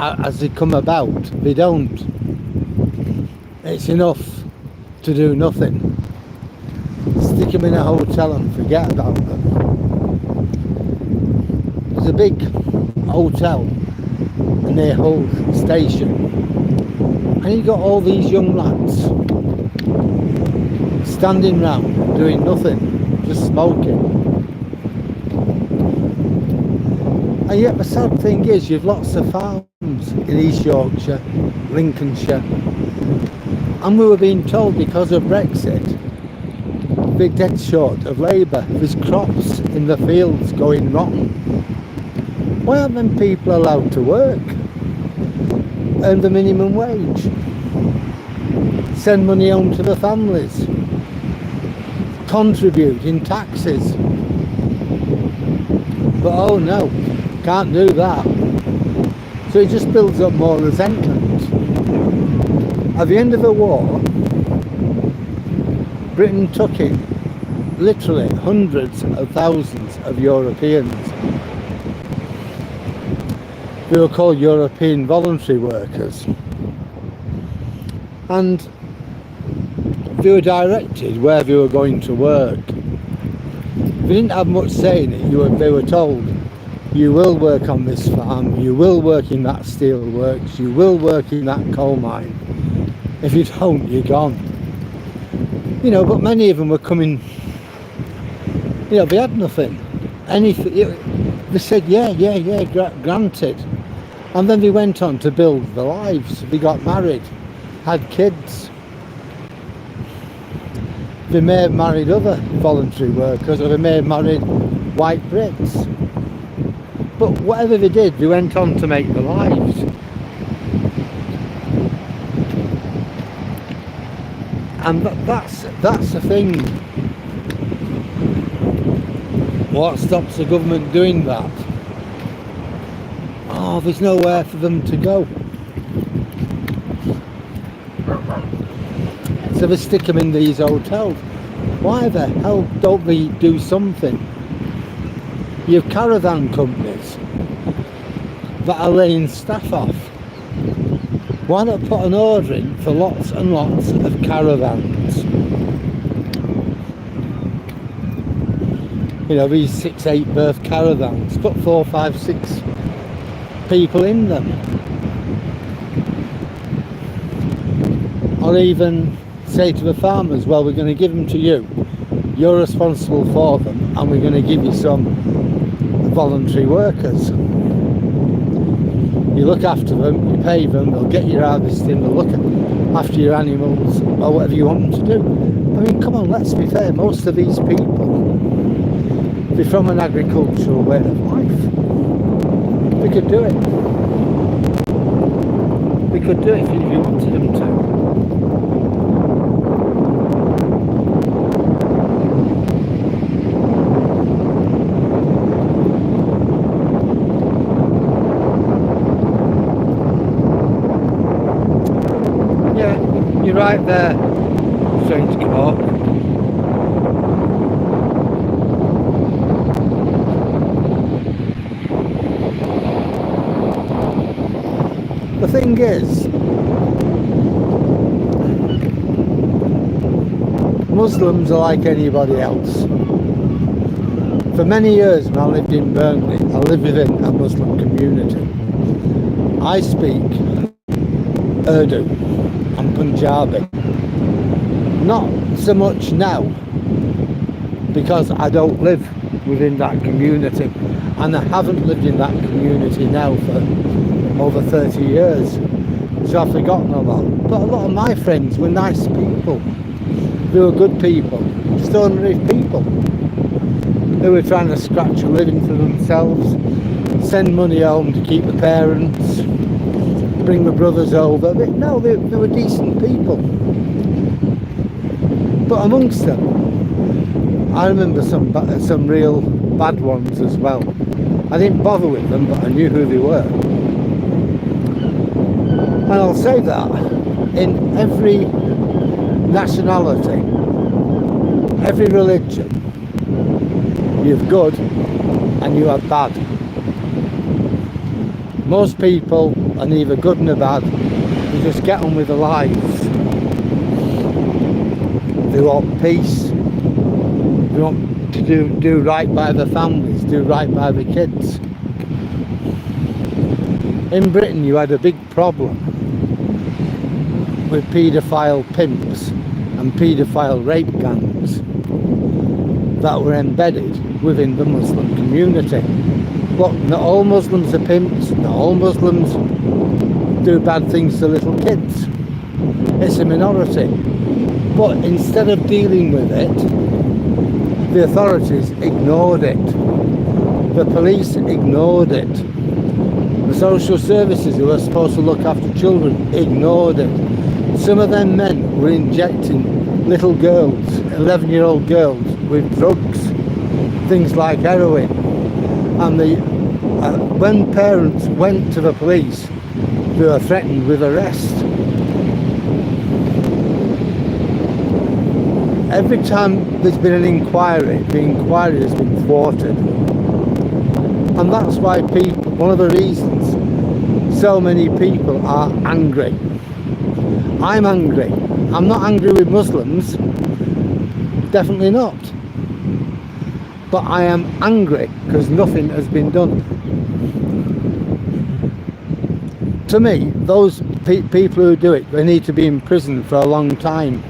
as they come about, they don't. It's enough to do nothing. Stick them in a hotel and forget about them. There's a big hotel near Hull station, and you got all these young lads standing round doing nothing, just smoking. And yet the sad thing is, you've lots of farms in East Yorkshire, Lincolnshire, and we were being told because of Brexit we're dead short of labour. There's crops in the fields going rotten. Why aren't them people allowed to work? Earn the minimum wage, send money home to the families, contribute in taxes? But oh no, can't do that. So it just builds up more resentment. At the end of the war, Britain took in literally hundreds of thousands of Europeans. They were called European voluntary workers, and they were directed where they were going to work. They didn't have much say in it. They were told, you will work on this farm, you will work in that steel works, you will work in that coal mine. If you don't, you're gone. You know, but many of them were coming, you know, they had nothing. Anything. They said, yeah, granted. And then they went on to build their lives. They got married, had kids. They may have married other voluntary workers, or they may have married white Brits. But whatever they did, they went on to make their lives. And that's the thing. What stops the government doing that? Oh, there's nowhere for them to go. So they stick them in these hotels. Why the hell don't they do something? You have caravan companies that are laying staff off. Why not put an order in for lots and lots of caravans? You know, these 6-8 berth caravans, put 4, 5, 6 people in them. Or even say to the farmers, well, we're going to give them to you, you're responsible for them, and we're going to give you some voluntary workers. You look after them, you pay them, they'll get your harvesting, they'll look after your animals, or whatever you want them to do. I mean, come on, let's be fair, most of these people, they're from an agricultural way of life. They could do it. They could do it if you wanted them to. You're right there, strange car. The thing is, Muslims are like anybody else. For many years when I lived in Burnley, I lived within a Muslim community. I speak Urdu and Punjabi. Not so much now, because I don't live within that community, and I haven't lived in that community now for over 30 years, so I've forgotten a lot. But a lot of my friends were nice people. They were good people, just ordinary people who were trying to scratch a living for themselves, send money home to keep the parents, bring the brothers over. But no, they were decent people. But amongst them, I remember some real bad ones as well. I didn't bother with them, but I knew who they were. And I'll say that in every nationality, every religion, you have good and you have bad. Most people are neither good nor bad. They just get on with their lives. They want peace. They want to do right by their families, do right by the kids. In Britain you had a big problem with paedophile pimps and paedophile rape gangs that were embedded within the Muslim community. Look, not all Muslims are pimps, not all Muslims do bad things to little kids. It's a minority. But instead of dealing with it, the authorities ignored it. The police ignored it. The social services who are supposed to look after children ignored it. Some of them men were injecting little girls, 11-year-old girls, with drugs, things like heroin. And when parents went to the police, they were threatened with arrest. Every time there's been an inquiry, the inquiry has been thwarted. And that's why people, one of the reasons so many people are angry. I'm angry. I'm not angry with Muslims, definitely not. But I am angry because nothing has been done. To me, those people who do it, they need to be in prison for a long time.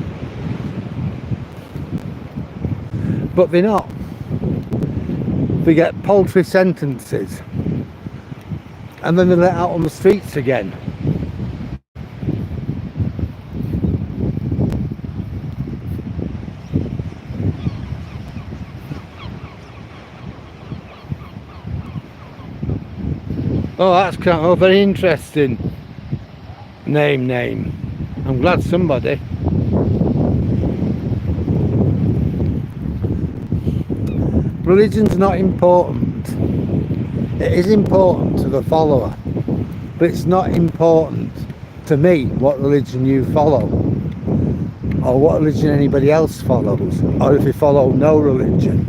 But they're not. They get paltry sentences and then they're let out on the streets again. Oh, that's kind of very interesting. Name. I'm glad somebody. Religion's not important. It is important to the follower, but it's not important to me what religion you follow, or what religion anybody else follows, or if you follow no religion.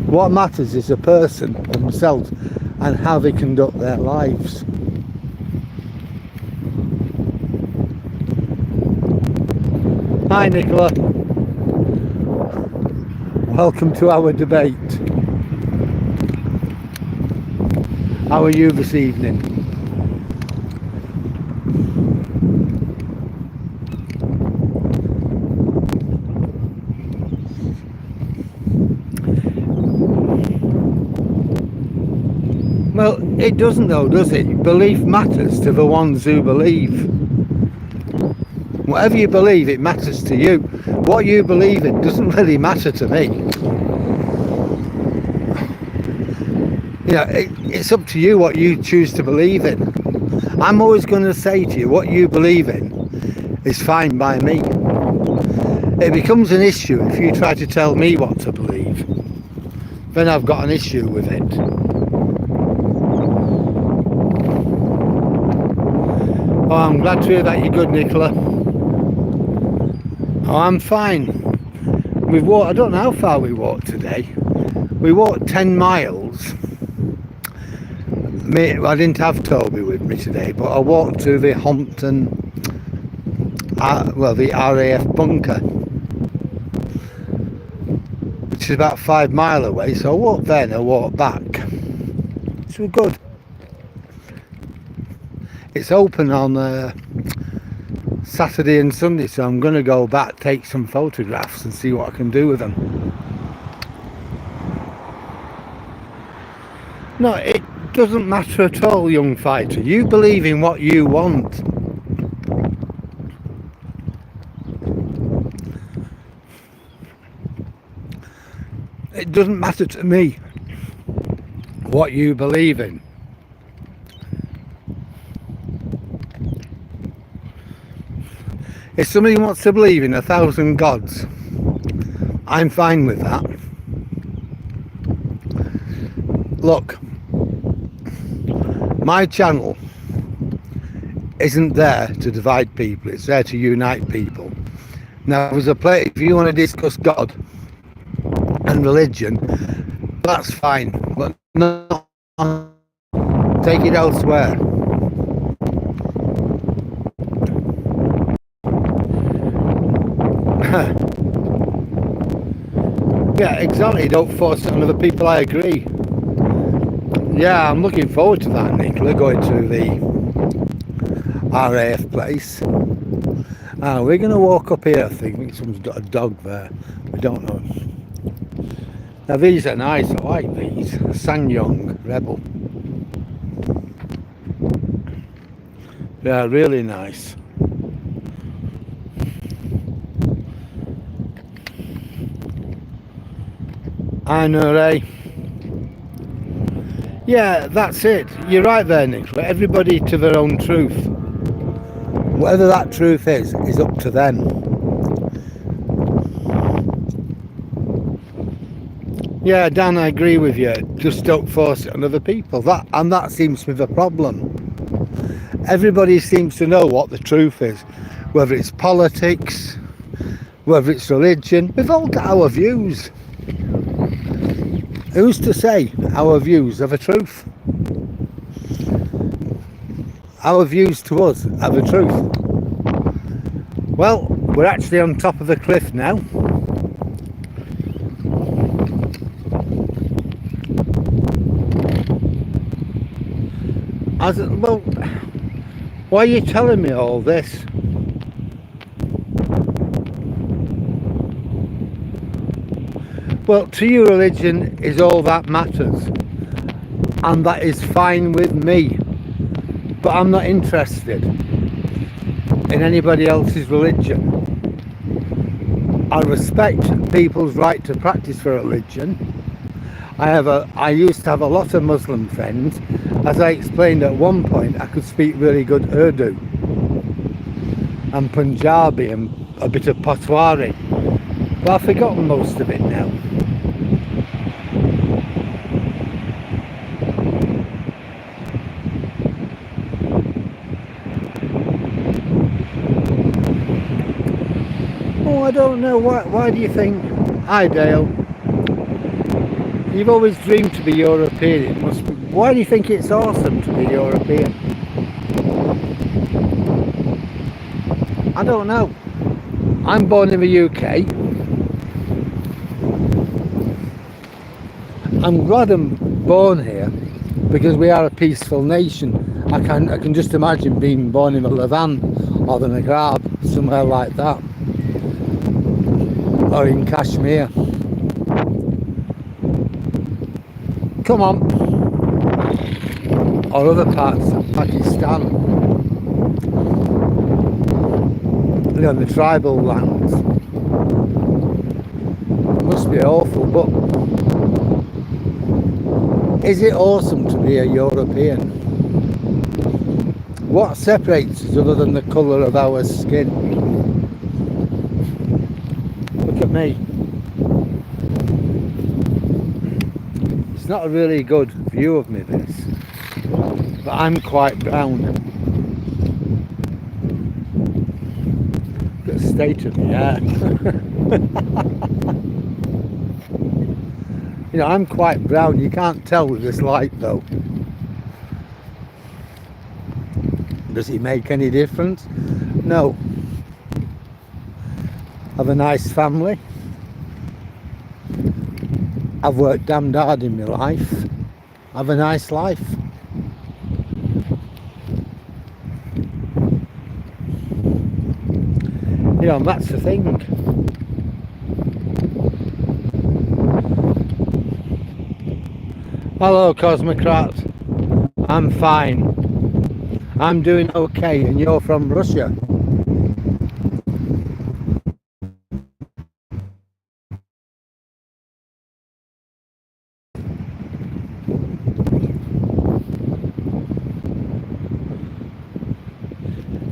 What matters is a person themselves and how they conduct their lives. Hi Nicola, welcome to our debate. How are you this evening? Well, it doesn't though, does it? Belief matters to the ones who believe. Whatever you believe, it matters to you. What you believe in doesn't really matter to me. You know, it's up to you what you choose to believe in. I'm always going to say to you, what you believe in is fine by me. It becomes an issue if you try to tell me what to believe. Then I've got an issue with it. Oh, I'm glad to hear that you're good, Nicola. Oh, I'm fine. We've walked, I don't know how far we walked today. We walked 10 miles. I didn't have Toby with me today, but I walked to the Hompton, the RAF bunker, which is about 5 miles away. So I walked there and I walked back. So we're good. It's open on Saturday and Sunday, so I'm going to go back, take some photographs and see what I can do with them. No, it doesn't matter at all, young fighter. You believe in what you want. It doesn't matter to me what you believe in. If somebody wants to believe in 1,000 gods, I'm fine with that. Look, my channel isn't there to divide people, it's there to unite people. Now, there's a place, if you want to discuss God and religion, that's fine, but no, take it elsewhere. Yeah, exactly, don't force it on other people, I agree. Yeah, I'm looking forward to that, Nicola, going to the RAF place. We're going to walk up here, I think someone's got a dog there, we don't know. Now these are nice, I like these, Sanyong Rebel. They're really nice. I know, Ray. Yeah, that's it. You're right there, Nicola. Everybody to their own truth. Whatever that truth is up to them. Yeah, Dan, I agree with you. Just don't force it on other people. That seems to be the problem. Everybody seems to know what the truth is. Whether it's politics, whether it's religion, we've all got our views. Who's to say our views are the truth? Our views to us are the truth. Well, we're actually on top of the cliff now. Well, why are you telling me all this? Well, to you, religion is all that matters, and that is fine with me, but I'm not interested in anybody else's religion. I respect people's right to practice their religion. I used to have a lot of Muslim friends. As I explained at one point, I could speak really good Urdu and Punjabi and a bit of Potwari, but I've forgotten most of it now. I don't know, why do you think, hi Dale, you've always dreamed to be European, it must be, why do you think it's awesome to be European? I don't know. I'm born in the UK. I'm glad I'm born here because we are a peaceful nation. I can just imagine being born in the Levant or the Maghreb, somewhere like that, or in Kashmir. Come on. Or other parts of Pakistan. You know, the tribal lands. It must be awful, but is it awesome to be a European? What separates us other than the colour of our skin? Look at me. It's not a really good view of me, this. But I'm quite brown. Look at the state of me hair. You know, I'm quite brown. You can't tell with this light though. Does it make any difference? No. Have a nice family. I've worked damned hard in my life. Have a nice life. You know, that's the thing. Hello, Cosmocrat. I'm fine. I'm doing okay, and you're from Russia.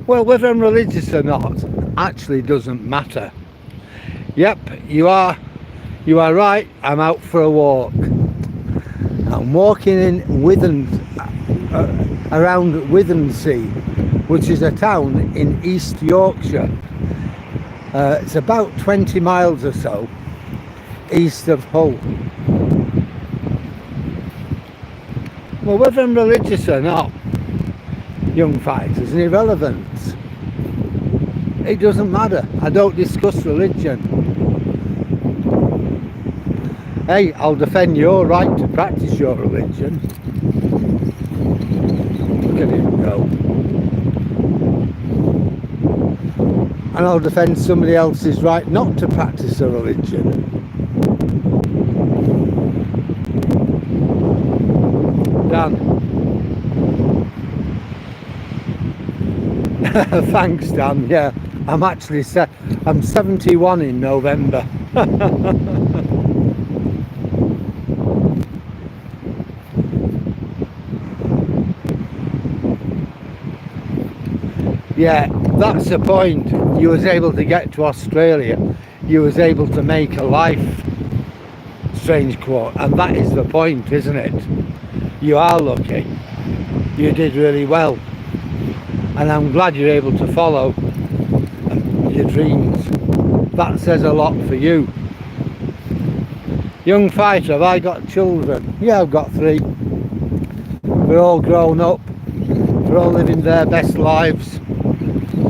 Well, whether I'm religious or not actually doesn't matter. Yep, you are right. I'm out for a walk. I'm walking in around Withernsea, which is a town in East Yorkshire. It's about 20 miles or so east of Hull. Well, whether I'm religious or not, young fighters, is irrelevant. It doesn't matter. I don't discuss religion. Hey, I'll defend your right to practice your religion. Look at him go. And I'll defend somebody else's right not to practice a religion. Dan. Thanks, Dan. Yeah, I'm 71 in November. Yeah, that's the point. You was able to get to Australia. You was able to make a life. Strange quote. And that is the point, isn't it? You are lucky. You did really well. And I'm glad you're able to follow your dreams. That says a lot for you. Young fighter, have I got children? Yeah, I've got 3. We're all grown up. We're all living their best lives.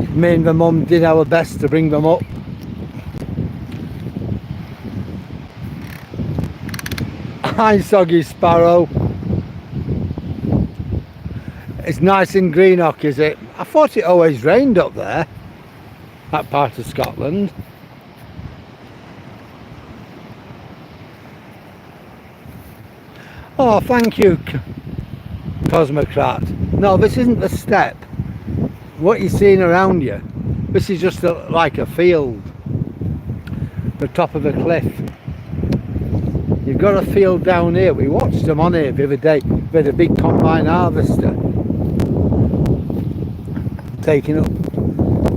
Me and my mum did our best to bring them up. Hi, Soggy Sparrow. It's nice in Greenock, is it? I thought it always rained up there, that part of Scotland. Oh, thank you, Cosmocrat. No, this isn't the step. What you're seeing around you, this is just like a field, the top of a cliff. You've got a field down here. We watched them on here the other day. We had a big combine harvester taking up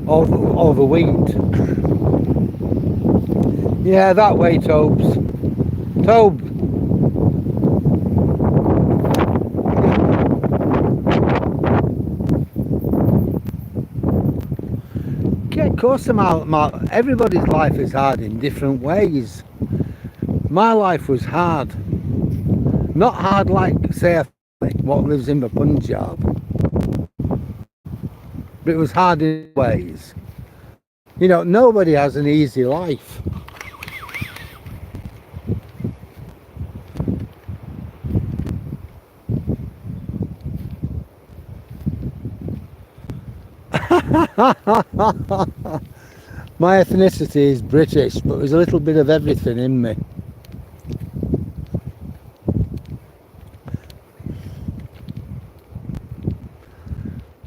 all the wheat. Yeah, that way, Tobes. Tobe. Get course, everybody's life is hard in different ways. My life was hard. Not hard like, say, a family, what lives in the Punjab. But it was hard in ways. You know, nobody has an easy life. My ethnicity is British, but there's a little bit of everything in me.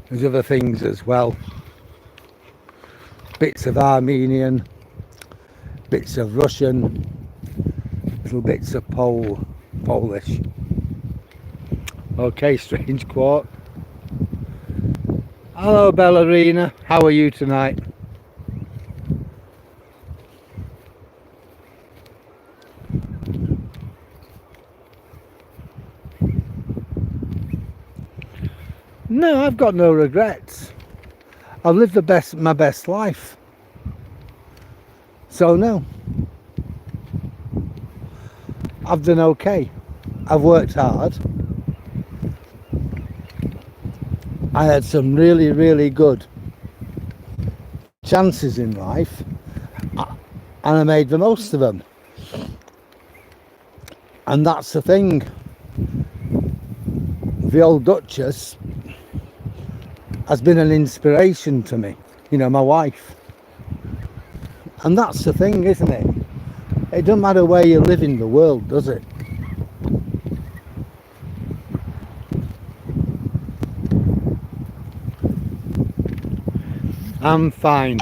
There's other things as well. Bits of Armenian, bits of Russian, little bits of Polish. Okay, strange quote. Hello, ballerina. How are you tonight? No, I've got no regrets. I've lived my best life. So no. I've done okay. I've worked hard. I had some really, really good chances in life, and I made the most of them. And that's the thing. The old Duchess has been an inspiration to me, you know, my wife. And that's the thing, isn't it? It doesn't matter where you live in the world, does it? I'm fine.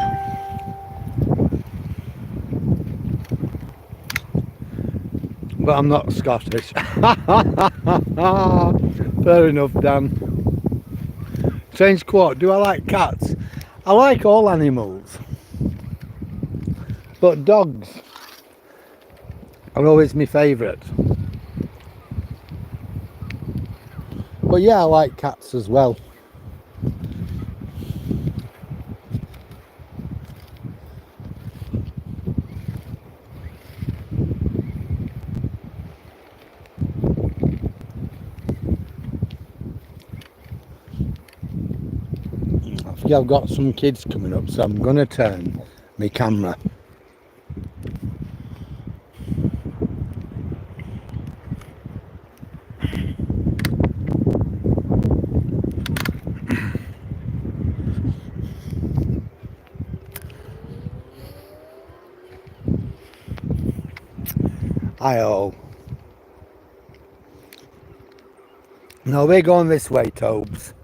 But I'm not Scottish. Fair enough, Dan. Strange quote. Do I like cats? I like all animals. But dogs are always my favourite. But yeah, I like cats as well. I've got some kids coming up, so I'm going to turn my camera. Hi-oh. No, we're going this way, Tobes.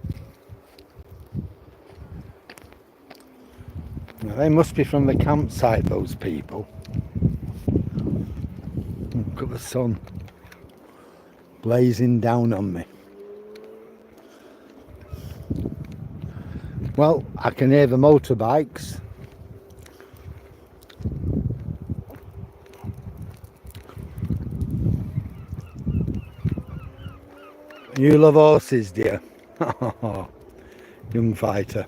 Now, they must be from the campsite, those people. Look at the sun blazing down on me. Well, I can hear the motorbikes. You love horses, dear. Young fighter.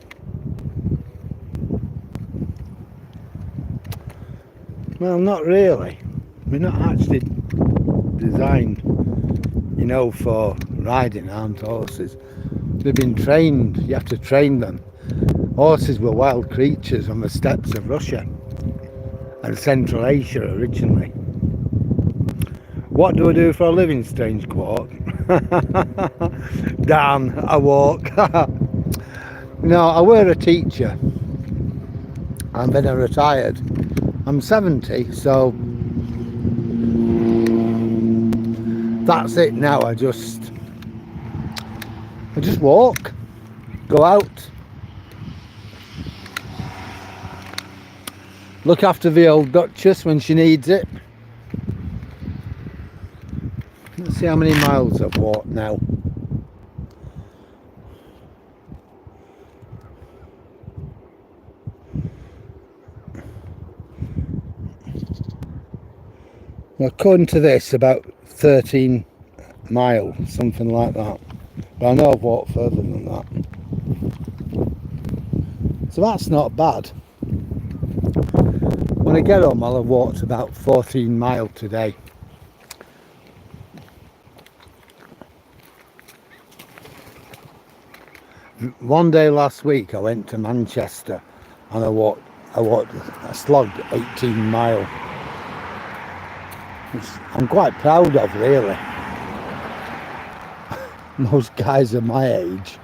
Well, not really. We're not actually designed, you know, for riding, aren't horses? They've been trained. You have to train them. Horses were wild creatures on the steppes of Russia and Central Asia originally. What do I do for a living, strange quote? Damn, I walk. No, I were a teacher and then I retired. I'm 70, so that's it now. I just walk, go out, look after the old Duchess when she needs it. Let's see how many miles I've walked now. Well, according to this, about 13 miles, something like that. But I know I've walked further than that. So that's not bad. When I get home, I'll have walked about 14 miles today. One day last week I went to Manchester and I slogged 18 mile. Which I'm quite proud of, really. Most guys of my age,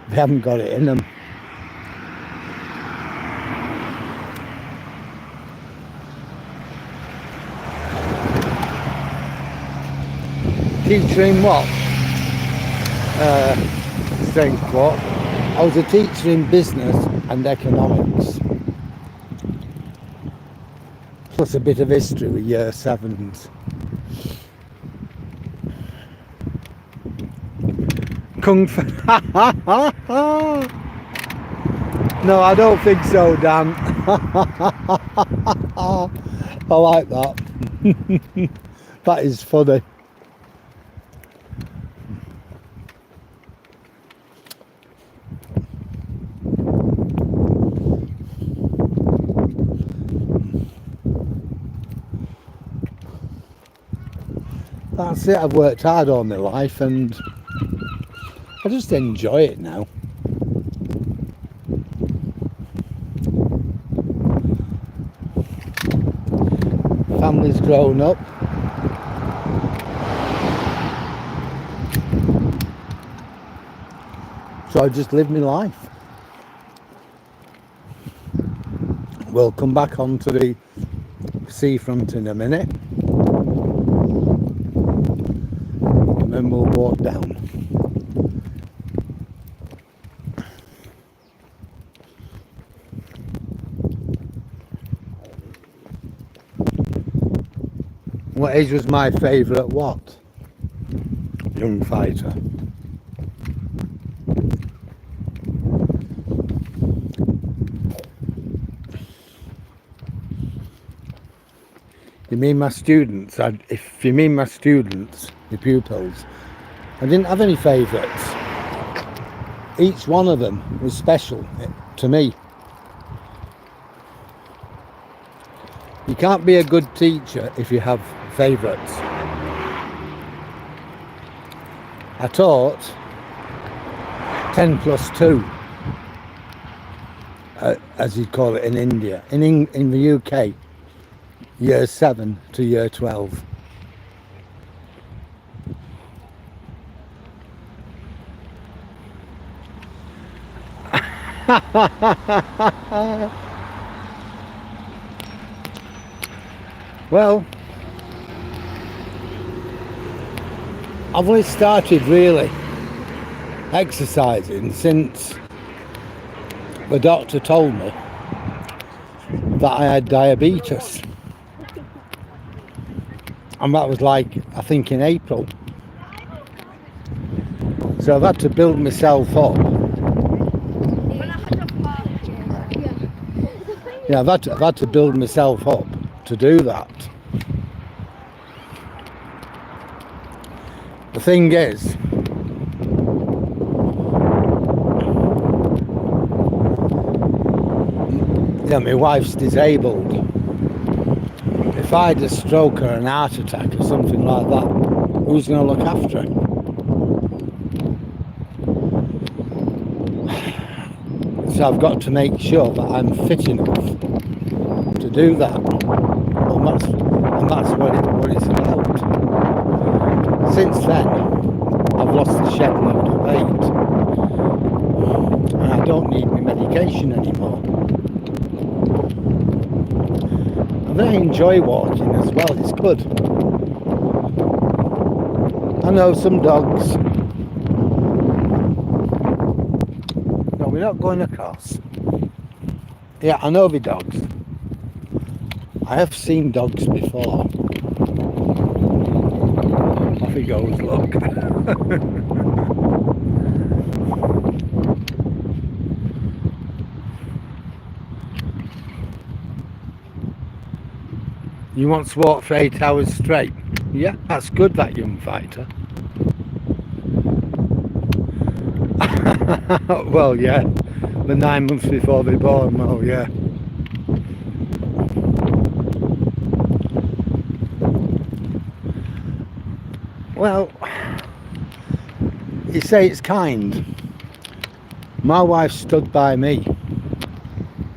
they haven't got it in them. Teacher in what? Strange what? I was a teacher in business and economics. Plus a bit of history with year 7s. Kung Fu. No, I don't think so, Dan. I like that. That is funny. That's it, I've worked hard all my life and I just enjoy it now. Family's grown up. So I just live my life. We'll come back onto the seafront in a minute. And then we'll walk down. What age was my favourite what? Young fighter. You mean my students? If you mean my students, the pupils, I didn't have any favourites. Each one of them was special to me. You can't be a good teacher if you have favourites. I taught 10+2, as you call it in India. In the UK, year 7 to year 12. Well, I've only started really exercising since the doctor told me that I had diabetes. And that was like, I think in April. So I've had to build myself up. Yeah, I've had to build myself up to do that. The thing is, yeah, my wife's disabled. If I had a stroke or an heart attack or something like that, who's going to look after her? So I've got to make sure that I'm fit enough to do that. And that's what it's about. Since then, I've lost a shed load of weight. And I don't need my medication anymore. And I enjoy walking as well, it's good. I know some dogs. No, we're not going across. Yeah, I know the dogs. I have seen dogs before. Off he goes, look. You want to walk for 8 hours straight? Yeah, that's good, that young fighter. Well, yeah, the 9 months before they're born, well, yeah. Well, you say it's kind. My wife stood by me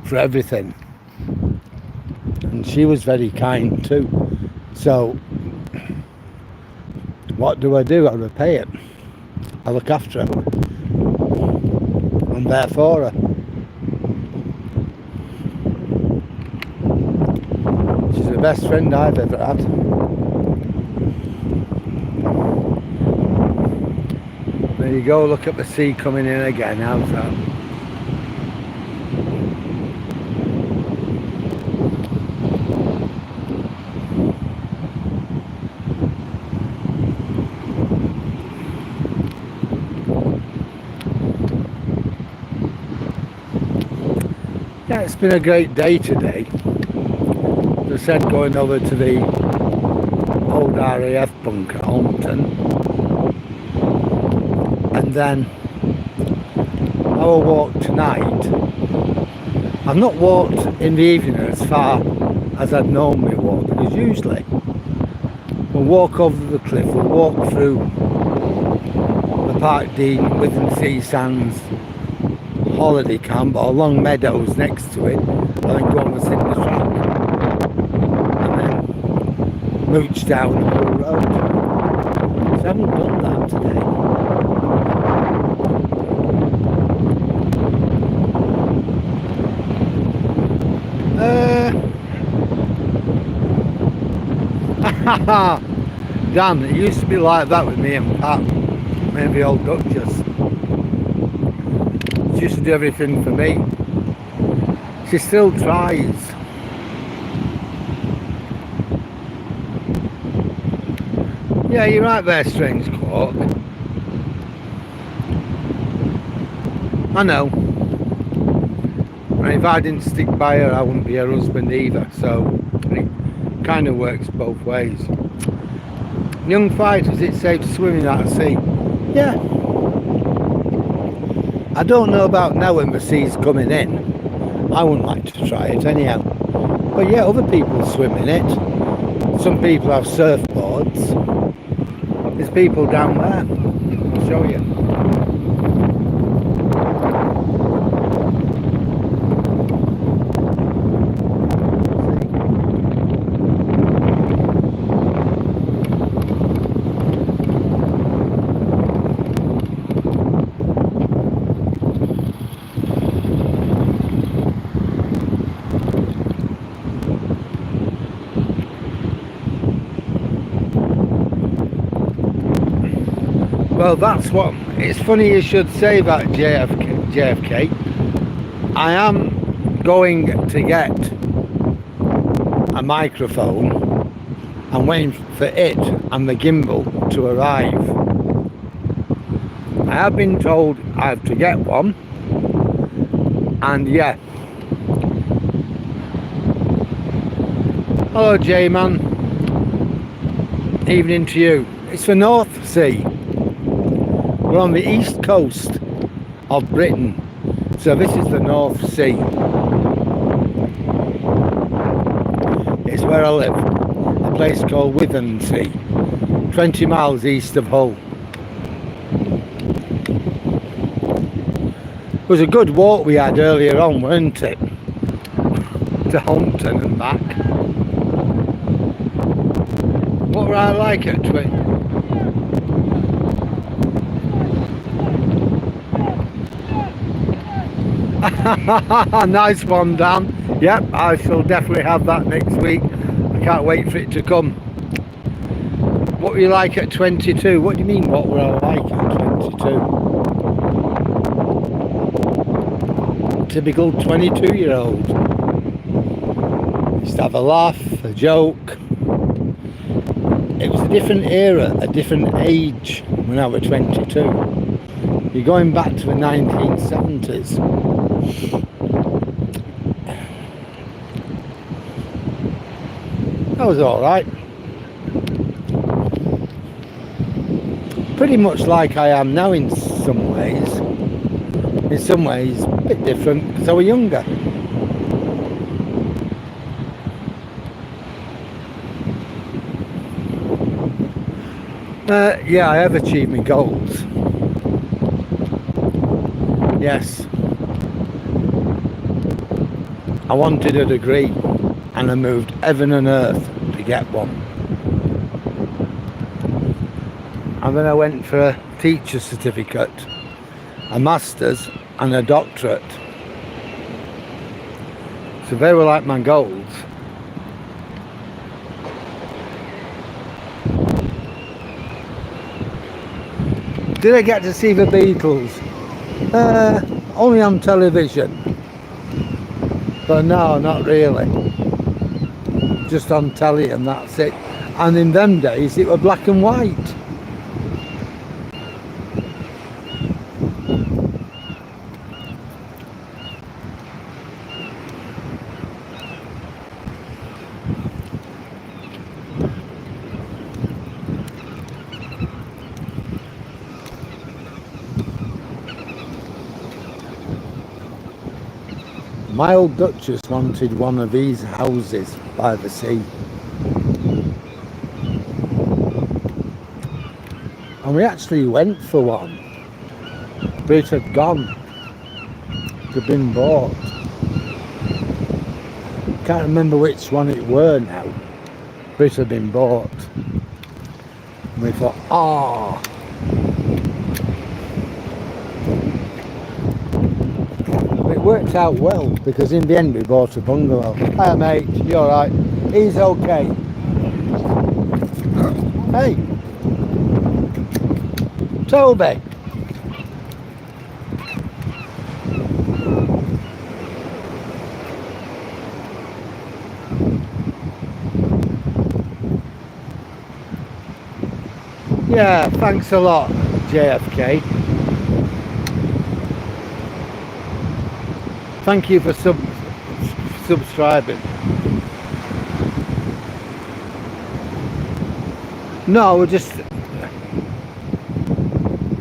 for everything, and she was very kind too. So what do? I repay it. I look after her. I'm there for her. She's the best friend I've ever had. There you go, look at the sea coming in again. How's that? Yeah, it's been a great day today. As I said, going over to the old RAF bunker at Holmton, and then our walk tonight. I've not walked in the evening as far as I'd normally walk, because usually we'll walk over the cliff, we'll walk through the Park Dean, Withernsea Sands holiday camp or long meadows next to it, and then go on the Sydney track and then mooch down the whole road. So I haven't done that today. Dan, it used to be like that with me and Pat, me and the old Duchess. She used to do everything for me. She still tries. Yeah, you're right there, strange quark. I know. And if I didn't stick by her, I wouldn't be her husband either. So it kind of works both ways. Young fighter, is it safe to swim in that sea? Yeah. I don't know about now when the sea's coming in. I wouldn't like to try it anyhow. But yeah, other people swim in it. Some people have surfboards. There's people down there. I'll show you. Well, that's what, it's funny you should say that, JFK. I am going to get a microphone. I'm waiting for it and the gimbal to arrive. I have been told I have to get one, and yeah. Hello, J-Man. Evening to you. It's the North Sea. We're on the east coast of Britain, so this is the North Sea. It's where I live, a place called Withernsea, 20 miles east of Hull. It was a good walk we had earlier on, weren't it? To Holmton and back. What would I like at 20? Nice one, Dan. Yep, I shall definitely have that next week. I can't wait for it to come. What were you like at 22? What do you mean, what were I like at 22? Typical 22-year-old. Used to have a laugh, a joke. It was a different era, a different age when I was 22. You're going back to the 1970s. That was alright. Pretty much like I am now in some ways. In some ways, a bit different because I was younger. Yeah, I have achieved my goals. Yes. I wanted a degree and I moved heaven and earth to get one. And then I went for a teacher's certificate, a master's and a doctorate. So they were like my goals. Did I get to see the Beatles? Only on television. But no, not really. Just on telly and that's it. And in them days it was black and white. My old Duchess wanted one of these houses by the sea. And we actually went for one. But it had gone. It had been bought. Can't remember which one it were now. But it had been bought. And we thought, ah. It worked out well because in the end we bought a bungalow. Hi mate, you alright? He's okay. Hey, Toby. Yeah, thanks a lot, JFK. Thank you for subscribing. No, we're just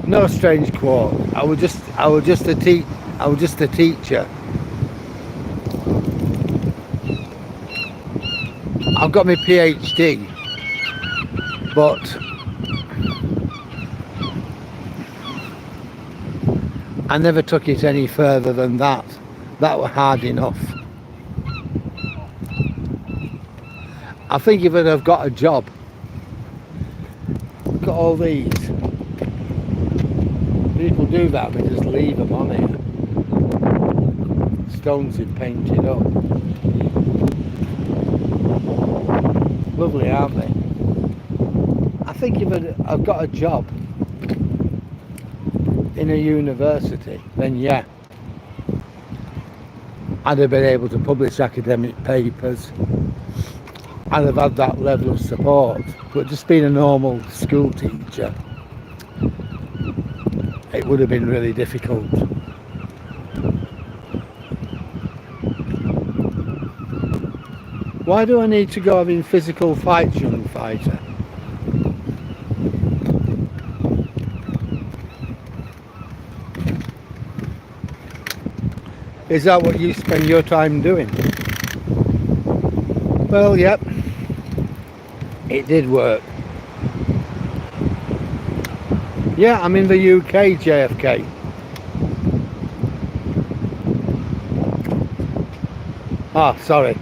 no strange quote. I was just a teacher. I've got my PhD, but I never took it any further than that. That was hard enough. I think if I'd have got a job, look at all these. People do that, they just leave them on here. Stones are painted up. Lovely, aren't they? I think if I've got a job in a university, then yeah, I'd have been able to publish academic papers. I'd have had that level of support. But just being a normal school teacher, it would have been really difficult. Why do I need to go having physical fights, young fighter? Is that what you spend your time doing? Well, yep, it did work. Yeah, I'm in the UK, JFK. Ah, sorry.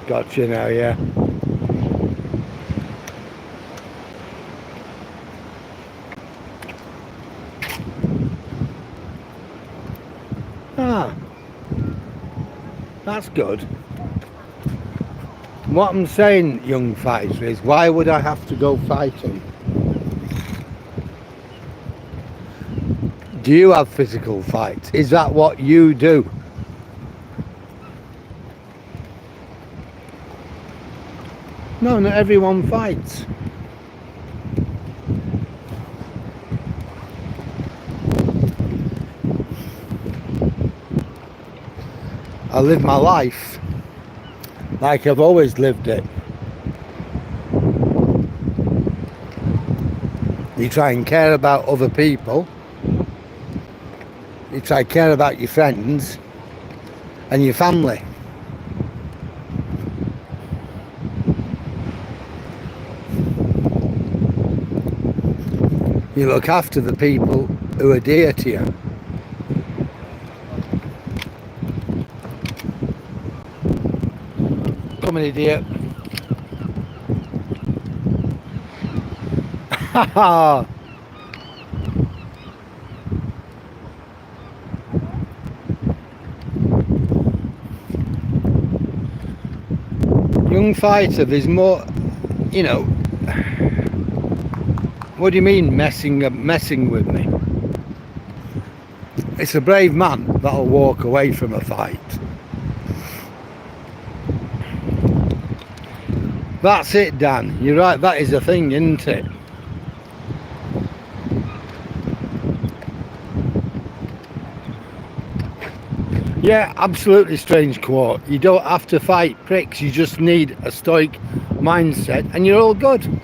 Gotcha now, yeah. Ah, that's good. What I'm saying, young fighter, is why would I have to go fighting? Do you have physical fights? Is that what you do? No, not everyone fights. I live my life like I've always lived it. You try and care about other people. You try and care about your friends and your family. You look after the people who are dear to you. Come on, idiot. Haha. Young fighter, there's more, you know. What do you mean messing with me? It's a brave man that'll walk away from a fight. That's it, Dan. You're right, that is a thing, isn't it? Yeah, absolutely strange quote. You don't have to fight pricks, you just need a stoic mindset and you're all good.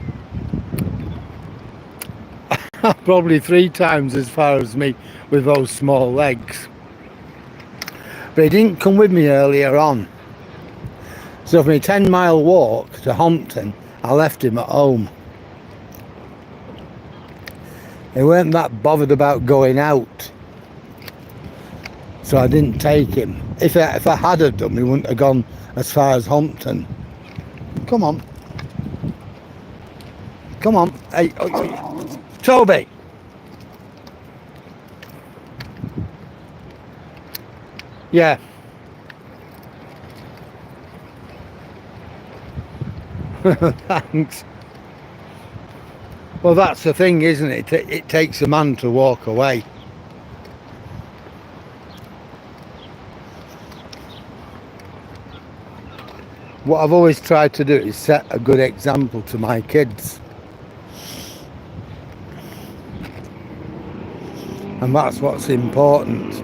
Probably 3 times as far as me with those small legs. But he didn't come with me earlier on. So for my 10-mile walk to Hompton, I left him at home. He weren't that bothered about going out. So I didn't take him. If I had have done, he wouldn't have gone as far as Hompton. Come on. Come on. Hey, Toby. Yeah. Thanks. Well, that's the thing, isn't it? It takes a man to walk away. What I've always tried to do is set a good example to my kids. And that's what's important.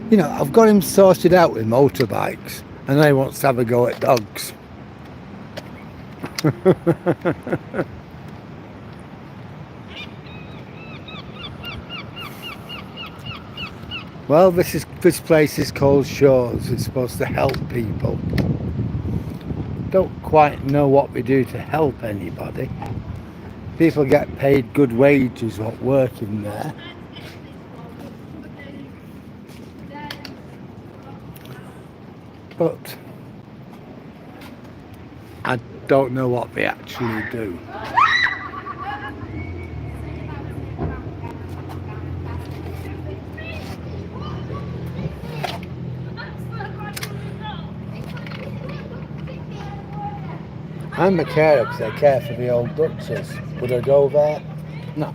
You know, I've got him sorted out with motorbikes and then he wants to have a go at dogs. Well, this place is called Shores. It's supposed to help people. Don't quite know what we do to help anybody. People get paid good wages what work in there. But I don't know what they actually do. I'm a carer because I care for the old duchess. Would I go there? No.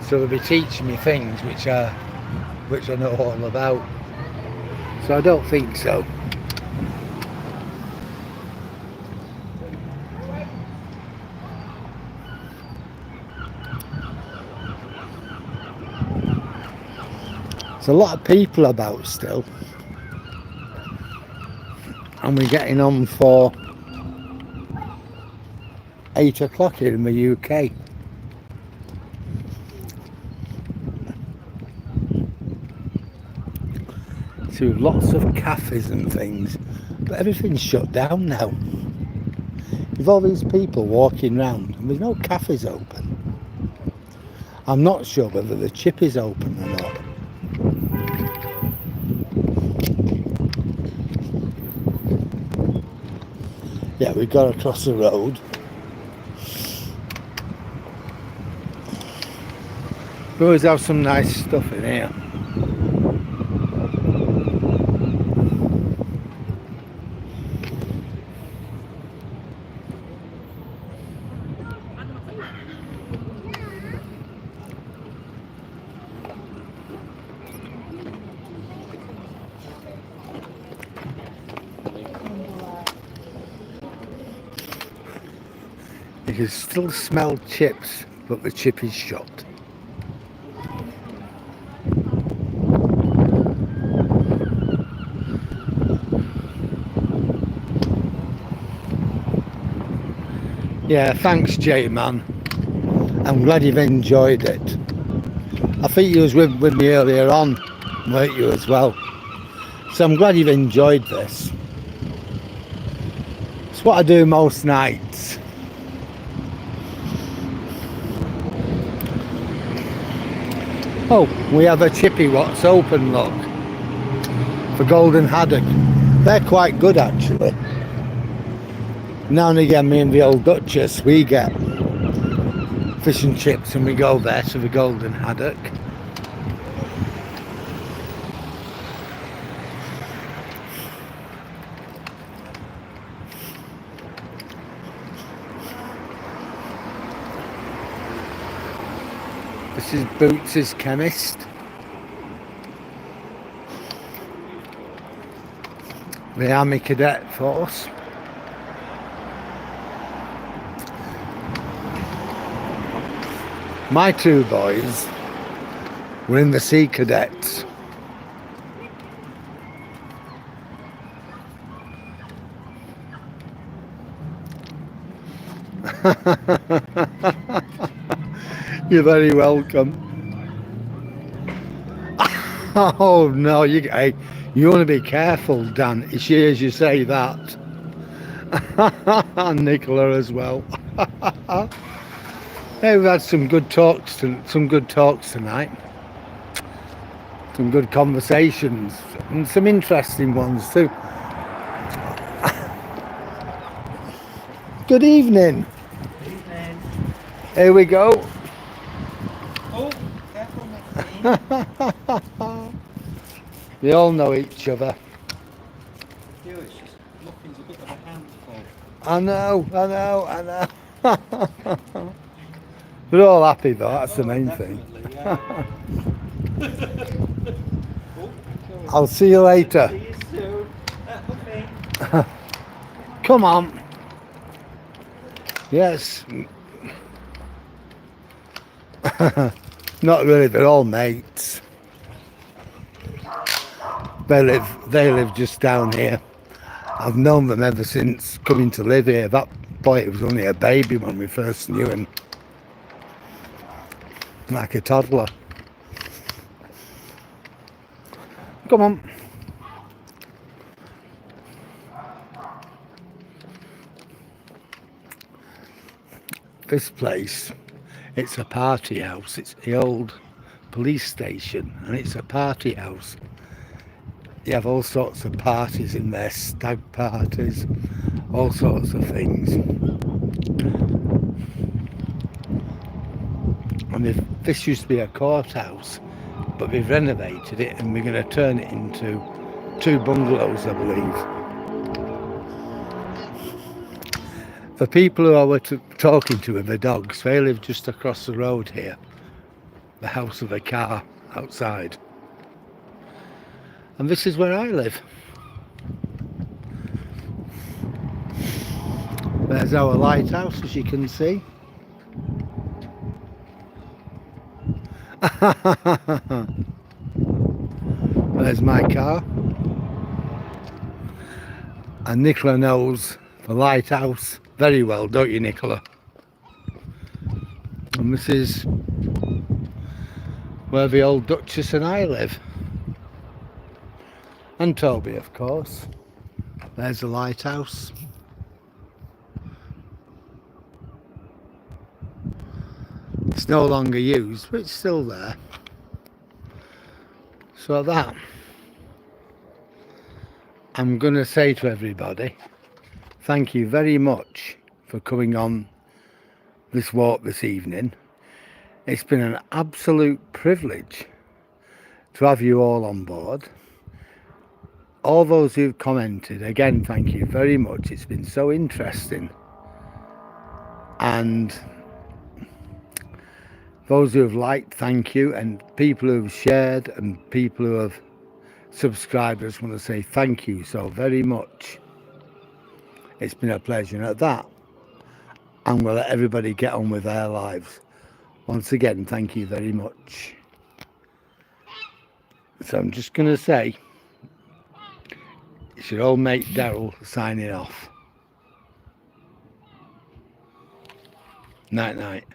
So they'll be teaching me things which I know all about. So I don't think so. There's a lot of people about still, and we're getting on for 8 o'clock here in the UK. So lots of cafes and things, but everything's shut down now. With all these people walking round and there's no cafes open. I'm not sure whether the chip is open or not. Yeah, we've got to cross the road. We always have some nice stuff in here. You can still smell chips, but the chip is shut. Yeah, thanks, J-Man. I'm glad you've enjoyed it. I think you was with me earlier on, weren't you, as well? So I'm glad you've enjoyed this. It's what I do most nights. Oh, we have a chippy what's open, look, for golden haddock. They're quite good actually. Now and again, me and the old Duchess, we get fish and chips and we go there to the golden haddock. This is Boots' Chemist. The Army Cadet Force. My two boys were in the Sea Cadets. You're very welcome. Oh no, you want to be careful, Dan. She hears you say that. And Nicola as well. Hey, we've had some good talks tonight. Some good conversations, and some interesting ones too. Good evening. Good evening. Here we go. Oh, careful, Maxine. They all know each other. It's just nothing's a bit of a handful. I know. We're all happy though, that's the main thing. Yeah. I'll see you later. See you soon. Come on. Yes. Not really, they're all mates. They live just down here. I've known them ever since coming to live here. That boy was only a baby when we first knew him. Like a toddler. Come on. This place, it's a party house. It's the old police station and it's a party house. You have all sorts of parties in there, stag parties, all sorts of things. And this used to be a courthouse, but we've renovated it and we're going to turn it into 2 bungalows, I believe. The people who I were talking to with the dogs, they live just across the road here. The house of a car outside. And this is where I live. There's our lighthouse, as you can see. There's my car. And Nicola knows the lighthouse very well, don't you, Nicola? And this is where the old Duchess and I live. And Toby, of course. There's the lighthouse. It's no longer used, but it's still there. So that, I'm going to say to everybody, thank you very much for coming on this walk this evening. It's been an absolute privilege to have you all on board. All those who've commented, again, thank you very much. It's been so interesting. And those who have liked, thank you. And people who have shared and people who have subscribed, I just want to say thank you so very much. It's been a pleasure. And at that, I'm going to let everybody get on with their lives. Once again, thank you very much. So I'm just going to say, it's your old mate Daryl signing off. Night night.